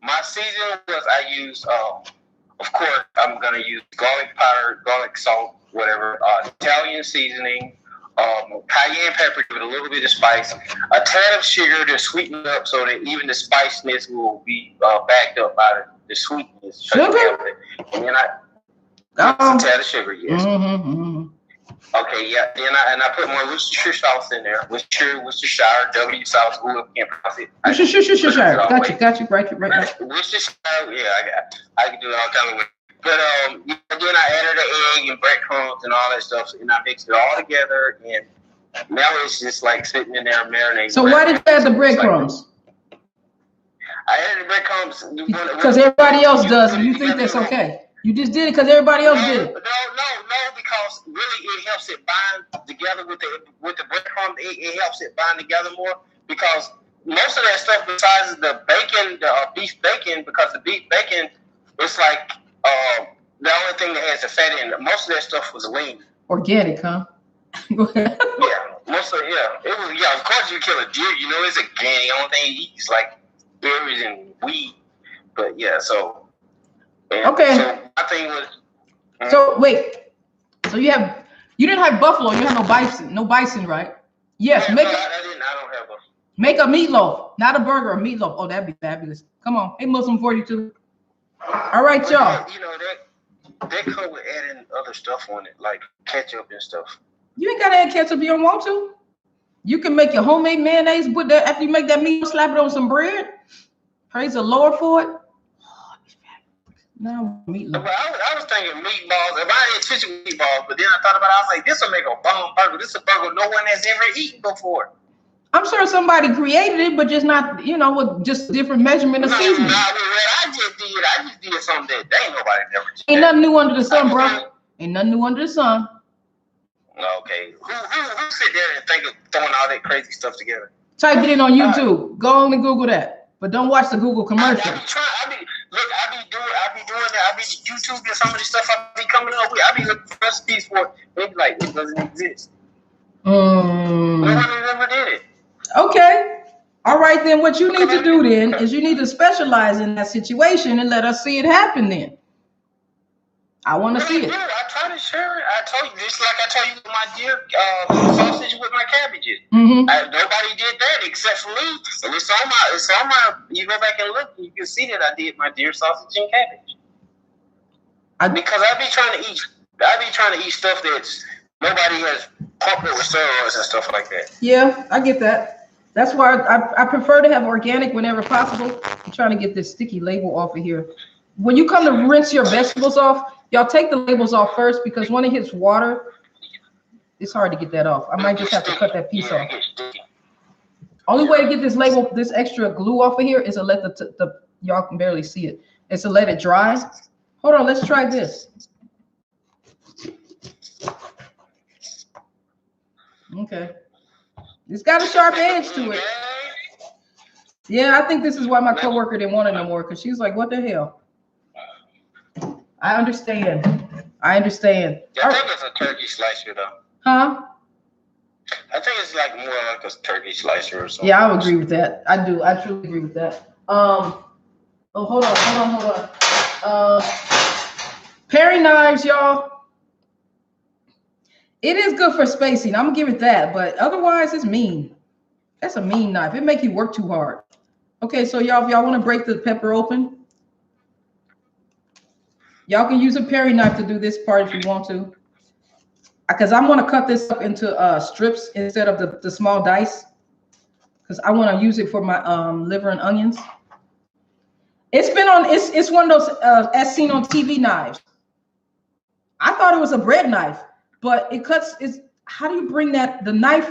My seasoning was I use of course I'm gonna use garlic powder, garlic salt, whatever, Italian seasoning. Cayenne pepper, give it a little bit of spice, a tad of sugar to sweeten it up so that even the spiciness will be backed up by the sweetness. Sugar? And then a tad of sugar, yes. Mm-hmm. Okay, yeah. Then I put more Worcestershire sauce in there. Worcestershire, W sauce. Ooh, I can't pronounce it. Worcestershire. Got you. Right. Worcestershire, yeah, I can do it all kind of ways. But then I added the egg and breadcrumbs and all that stuff, and I mixed it all together, and now it's just like sitting in there marinating. So why did you add the breadcrumbs? I added the breadcrumbs because everybody else does, and you think that's okay. You just did it because everybody else did it. No, because really it helps it bind together with the breadcrumbs. It helps it bind together more because most of that stuff, besides the bacon, the beef bacon, because the beef bacon, it's like. The only thing that has the fat in it, most of that stuff was lean. Organic, huh? Go ahead. Yeah, it was. Yeah, of course you kill a deer. You know, it's organic. The only thing you eat is like berries and weed. But yeah, so. Okay. So my thing was. So wait, so you didn't have buffalo. You have no bison, right? Yes, yeah, I don't have buffalo. Make a meatloaf, not a burger, a meatloaf. Oh, that'd be fabulous. Come on. Hey, Muslim 42. All right, y'all. You know, that come with adding other stuff on it, like ketchup and stuff. You ain't got to add ketchup if you don't want to. You can make your homemade mayonnaise, put that after you make that meat, slap it on some bread. Praise the Lord for it. Now meatloaf. I was thinking meatballs. If I had chicken meatballs, but then I thought about it, I was like, this will make a bomb burger. This is a burger no one has ever eaten before. I'm sure somebody created it, but just not, you know, with just different measurement of seasoning. What I just did something that ain't nobody never did. Ain't nothing new under the sun, bro. Ain't nothing new under the sun. Okay. Who sit there and think of throwing all that crazy stuff together? Type it in on YouTube. Go on and Google that. But don't watch the Google commercial. I be doing that. I be YouTubing some of the stuff I be coming up with. I be looking for recipes for it. They be like, it doesn't exist. Nobody ever did it. Okay. All right, then what you need to do then is you need to specialize in that situation and let us see it happen then. I want to see it. I try to share it. I told you, just like I told you with my deer sausage with my cabbages. Nobody did that except for me. And it's on my, you go back and look, you can see that I did my deer sausage and cabbage. Because I be trying to eat stuff that's nobody has pumped it with steroids and stuff like that. Yeah, I get that. That's why I prefer to have organic whenever possible. I'm trying to get this sticky label off of here. When you come to rinse your vegetables off, y'all take the labels off first because when it hits water, it's hard to get that off. I might just have to cut that piece off. Only way to get this label, this extra glue off of here is to let the y'all can barely see it. Is to let it dry. Hold on, let's try this. Okay. It's got a sharp edge to it. Yeah, I think this is why my coworker didn't want it no more, because she's like, what the hell? I understand. I think it's a turkey slicer though. Huh? I think it's like more like a turkey slicer or something. Yeah, I would agree with that. I do. I truly agree with that. Oh, hold on. Paring knives, y'all. It is good for spacing. I'm gonna give it that, but otherwise it's mean. That's a mean knife. It make you work too hard. Okay, so y'all, if y'all want to break the pepper open, y'all can use a paring knife to do this part if you want to. Because I'm gonna cut this up into strips instead of the small dice. Because I want to use it for my liver and onions. It's one of those as seen on TV knives. I thought it was a bread knife. But it cuts, how do you bring that, the knife,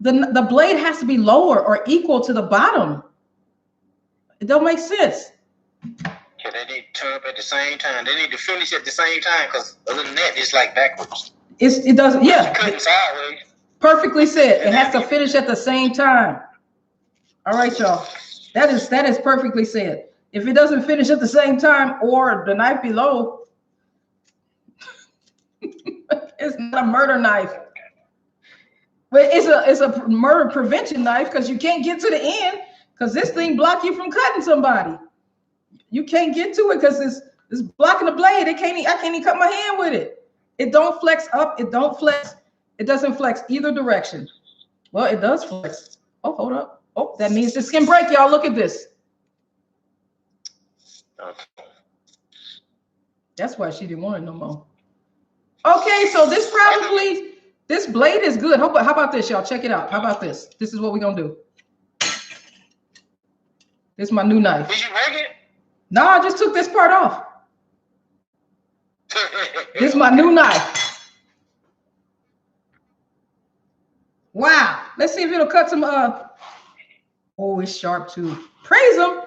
the blade has to be lower or equal to the bottom. It don't make sense. Yeah, they need to turn up at the same time. They need to finish at the same time, because other than that, it's like backwards. It doesn't, yeah. Cutting sideways. Perfectly said. It has to finish at the same time. All right, y'all. That is perfectly said. If it doesn't finish at the same time or the knife below, it's not a murder knife, but it's a murder prevention knife because you can't get to the end because this thing block you from cutting somebody. You can't get to it because it's blocking the blade. I can't even cut my hand with it. It don't flex up. It don't flex. It doesn't flex either direction. Well, it does flex. Oh, hold up. Oh, that means this can break, y'all. Look at this. That's why she didn't want it no more. Okay, so this blade is good. How about this, y'all? Check it out. How about this? This is what we're gonna do. This is my new knife. Did you break it? No, I just took this part off. This is my new knife. Wow. Let's see if it'll cut some oh, it's sharp too. Praise him.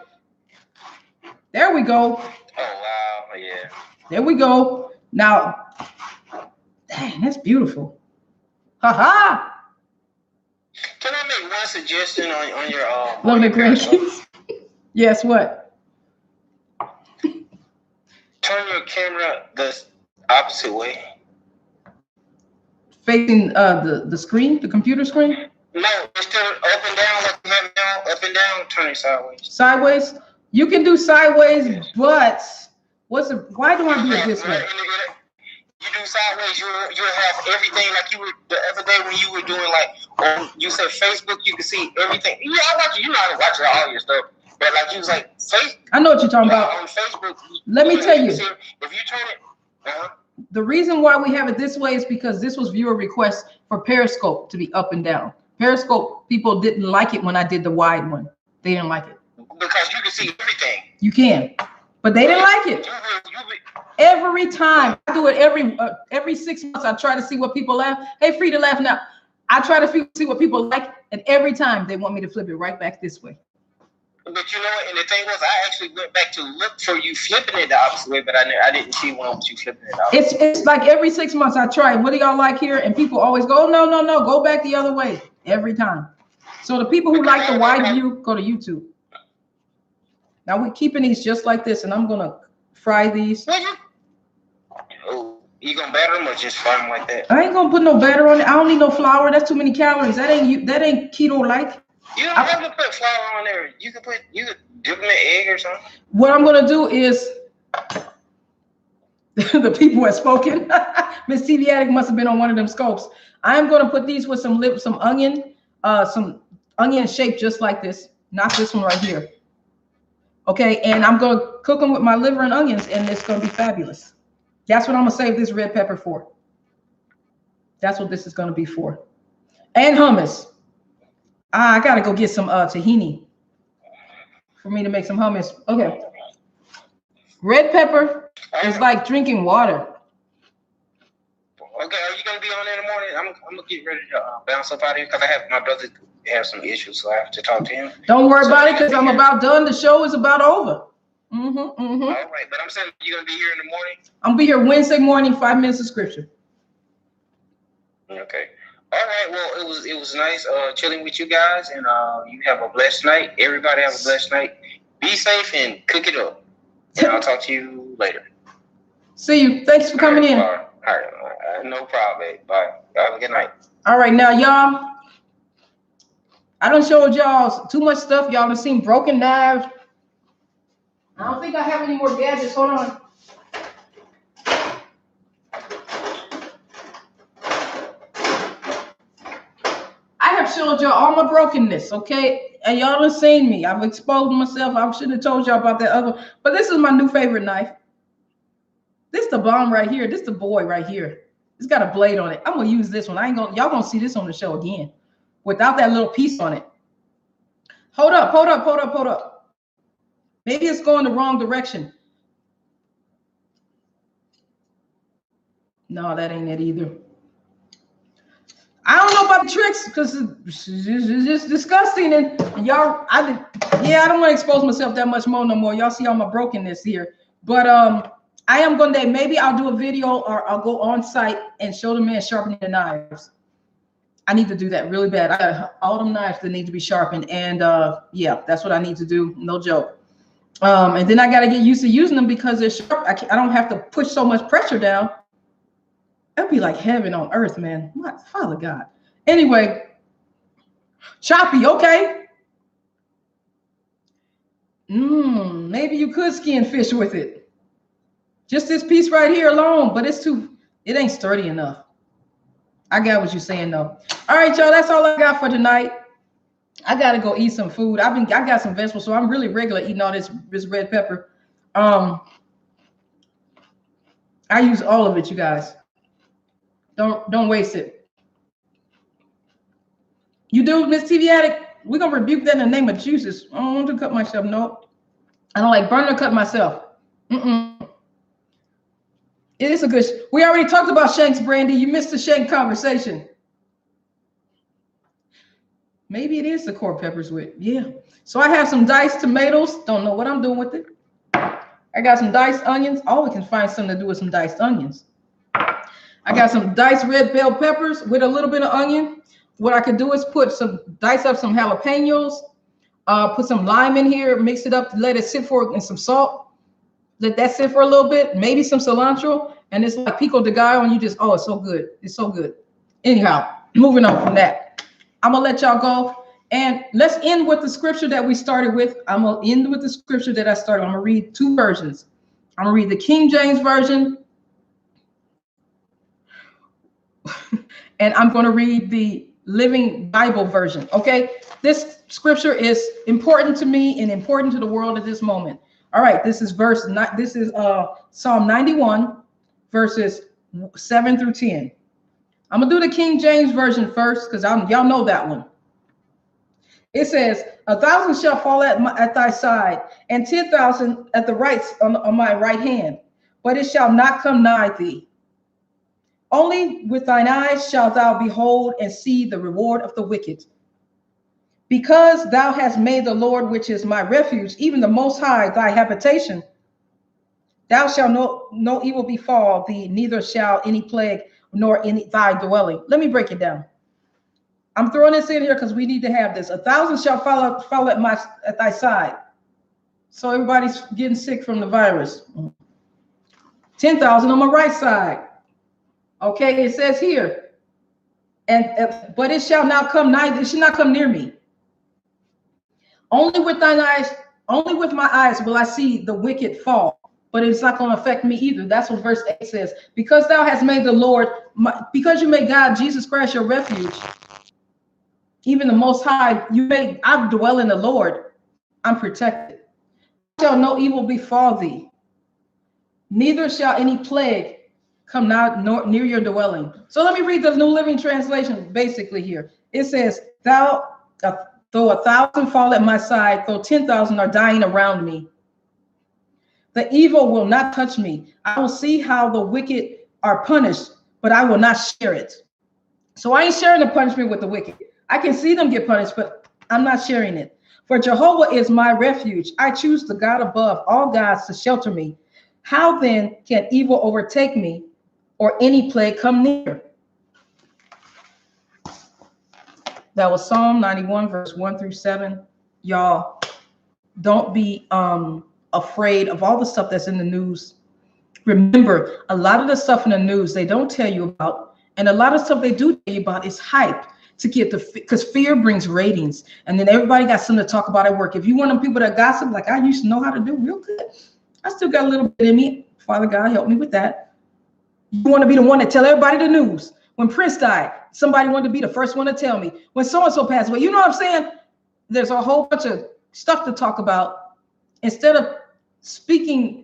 There we go. Oh wow, yeah. There we go. Now, dang, that's beautiful. Ha ha. Can I make one suggestion on your Love the grandkids. Yes, what? Turn your camera the opposite way. Facing the screen, the computer screen? No, instead of up and down, like you have now, up and down, turn it sideways. Sideways? You can do sideways, but why do I do it this way? you do sideways, you'll have everything like you were the other day when you were doing like on you said Facebook, you can see everything. Yeah, I watch you know I watch all your stuff. But like you was like Facebook. I know what you're talking about. On Facebook. Let me tell you. If you turn it, the reason why we have it this way is because this was viewer request for Periscope to be up and down. Periscope people didn't like it when I did the wide one. They didn't like it. Because you can see everything. You can, but they didn't like it. Every time I do it, every 6 months, I try to see what people laugh. Hey, free to laugh now. I try to see what people like, and every time they want me to flip it right back this way. But you know what? And the thing was, I actually went back to look for you flipping it the opposite way, but I didn't see one with you flipping it the opposite. It's like every 6 months I try. What do y'all like here? And people always go, oh, no, go back the other way every time. So the people who like the wide view, go to YouTube. Now we're keeping these just like this, and I'm gonna fry these. Oh, you gonna batter them or just fry them like that? I ain't gonna put no batter on it. I don't need no flour. That's too many calories. That ain't keto like. You don't have to put flour on there. You could dip them in egg or something. What I'm gonna do is the people have spoken. Miss TV Addict must have been on one of them scopes. I'm gonna put these with some onion, some onion shaped just like this. Not this one right here. Okay, and I'm gonna cook them with my liver and onions, and it's gonna be fabulous. That's what I'm gonna save this red pepper for. That's what this is gonna be for. And hummus. I gotta go get some tahini for me to make some hummus. Okay. Red pepper is like drinking water. Okay, are you gonna be on in the morning? I'm gonna get ready to bounce up out of here because I have my brother have some issues, so I have to talk to him. Don't worry about it because I'm about done. The show is about over. All right, but I'm saying you're gonna be here in the morning. I'm gonna be here Wednesday morning, 5 minutes of scripture. Okay. All right. Well, it was nice chilling with you guys, and you have a blessed night. Everybody have a blessed night. Be safe and cook it up. And I'll talk to you later. See you. Thanks for coming in. All right. No problem, babe. Bye. Have a good night. All right, now y'all. I done showed y'all too much stuff. Y'all done seen broken knives. I don't think I have any more gadgets. Hold on. I have showed y'all all my brokenness, okay? And y'all done seen me. I've exposed myself. I shouldn't have told y'all about that other. But this is my new favorite knife. This the bomb right here. This the boy right here. It's got a blade on it. I'm gonna use this one. Y'all gonna see this on the show again. Without that little piece on it. Hold up. Maybe it's going the wrong direction. No, that ain't it either. I don't know about the tricks because it's just disgusting. And y'all, I don't want to expose myself that much more no more. Y'all see all my brokenness here. But I am going to, maybe I'll do a video or I'll go on site and show the man sharpening the knives. I need to do that really bad. I got all them knives that need to be sharpened. And yeah, that's what I need to do. No joke. And then I got to get used to using them because they're sharp. I don't have to push so much pressure down. That'd be like heaven on earth, man. What? Father God. Anyway, choppy, okay. Maybe you could skin fish with it. Just this piece right here alone, but it ain't sturdy enough. I got what you're saying though. All right, y'all, that's all I got for tonight. I gotta go eat some food. I got some vegetables, so I'm really regular eating all this red pepper. I use all of it, you guys. Don't waste it. You do, Miss TV Addict? We're gonna rebuke that in the name of Jesus. I don't want to cut myself. No. I don't like burning or cut myself. It is a good. We already talked about Shanks, Brandy. You missed the Shank conversation. Maybe it is the core peppers with. Yeah. So I have some diced tomatoes. Don't know what I'm doing with it. I got some diced onions. Oh, we can find something to do with some diced onions. I got some diced red bell peppers with a little bit of onion. What I could do is dice up some jalapenos, put some lime in here, mix it up, let it sit and some salt. Let that sit for a little bit, maybe some cilantro, and it's like pico de gallo, and it's so good. It's so good. Anyhow, moving on from that. I'm gonna let y'all go. And let's end with the scripture that we started with. I'm gonna end with the scripture that I started. I'm gonna read two versions. I'm gonna read the King James Version. and I'm going to read the Living Bible version. Okay, this scripture is important to me and important to the world at this moment. All right, this is Psalm 91, verses 7 through 10. I'm gonna do the King James version first because y'all know that one. It says, 1,000 shall fall at thy side, and 10,000 at the right on my right hand, but it shall not come nigh thee. Only with thine eyes shalt thou behold and see the reward of the wicked. Because thou hast made the Lord, which is my refuge, even the Most High, thy habitation, thou shalt no evil befall thee, neither shall any plague nor any thy dwelling. Let me break it down. I'm throwing this in here because we need to have this. 1,000 shall fall at thy side. So everybody's getting sick from the virus. 10,000 on my right side. Okay, it says here, but it shall not come nigh, it should not come near me. Only with my eyes will I see the wicked fall, but it's not going to affect me either. That's what verse 8 says. Because thou hast made the Lord, because you made God, Jesus Christ, your refuge, even the Most High, I dwell in the Lord, I'm protected. Shall no evil befall thee, neither shall any plague come near your dwelling. So let me read the New Living Translation basically here. It says, though 1,000 fall at my side, though 10,000 are dying around me, the evil will not touch me. I will see how the wicked are punished, but I will not share it. So I ain't sharing the punishment with the wicked. I can see them get punished, but I'm not sharing it. For Jehovah is my refuge. I choose the God above all gods to shelter me. How then can evil overtake me or any plague come near? That was Psalm 91, verse 1 through 7. Y'all, don't be afraid of all the stuff that's in the news. Remember, a lot of the stuff in the news they don't tell you about, and a lot of stuff they do tell you about is hype to get because fear brings ratings, and then everybody got something to talk about at work. If you want them people that gossip, like I used to know how to do real good, I still got a little bit in me. Father God, help me with that. You want to be the one to tell everybody the news. When Prince died, somebody wanted to be the first one to tell me. When so-and-so passed away, you know what I'm saying? There's a whole bunch of stuff to talk about instead of speaking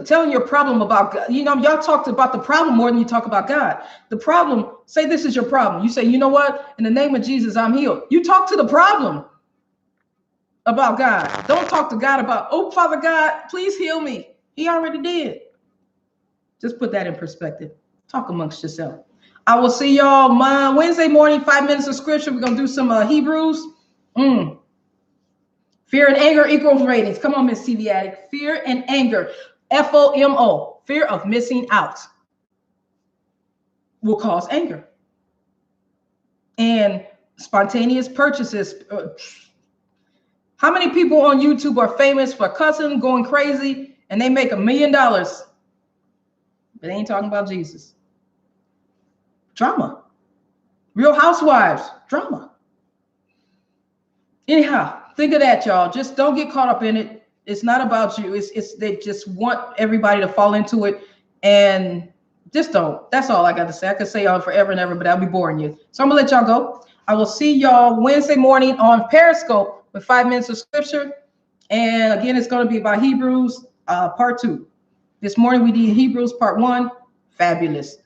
telling your problem about God. You know, y'all talked about the problem more than you talk about God. The problem, say this is your problem. You say, you know what? In the name of Jesus, I'm healed. You talk to the problem about God. Don't talk to God about, oh, Father God, please heal me. He already did. Just put that in perspective. Talk amongst yourself. I will see y'all Wednesday morning, 5 minutes of scripture. We're going to do some Hebrews. Fear and anger equals ratings. Come on, Miss TV Addict. Fear and anger. FOMO, fear of missing out, will cause anger. And spontaneous purchases. How many people on YouTube are famous for cussing, going crazy, and they make $1 million? But they ain't talking about Jesus. Drama. Real Housewives, drama. Anyhow, think of that, y'all. Just don't get caught up in it. It's not about you. It's they just want everybody to fall into it, and just don't. That's all I got to say. I could say y'all forever and ever, but I'll be boring you. So I'm gonna let y'all go. I will see y'all Wednesday morning on Periscope with 5 minutes of scripture. And again, it's going to be about Hebrews part 2. This morning we did Hebrews part 1. Fabulous.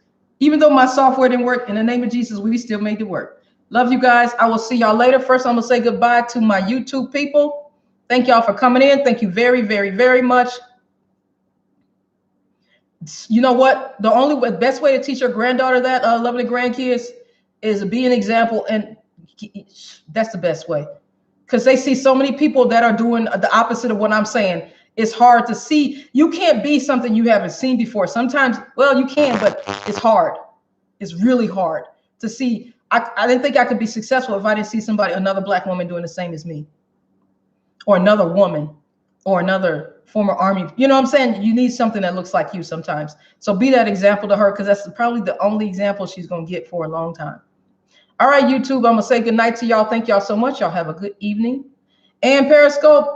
Even though my software didn't work, in the name of Jesus, we still made it work. Love you guys. I will see y'all later. First, I'm gonna say goodbye to my YouTube people. Thank y'all for coming in. Thank you very, very, very much. You know what? The best way to teach your granddaughter that, lovely grandkids, is be an example. And that's the best way. Because they see so many people that are doing the opposite of what I'm saying. It's hard to see. You can't be something you haven't seen before. Sometimes, well, you can, but it's hard. It's really hard to see. I didn't think I could be successful if I didn't see another Black woman doing the same as me. Or another woman, or another former Army. You know what I'm saying? You need something that looks like you sometimes. So be that example to her, because that's probably the only example she's going to get for a long time. All right, YouTube, I'm going to say good night to y'all. Thank y'all so much. Y'all have a good evening. And Periscope,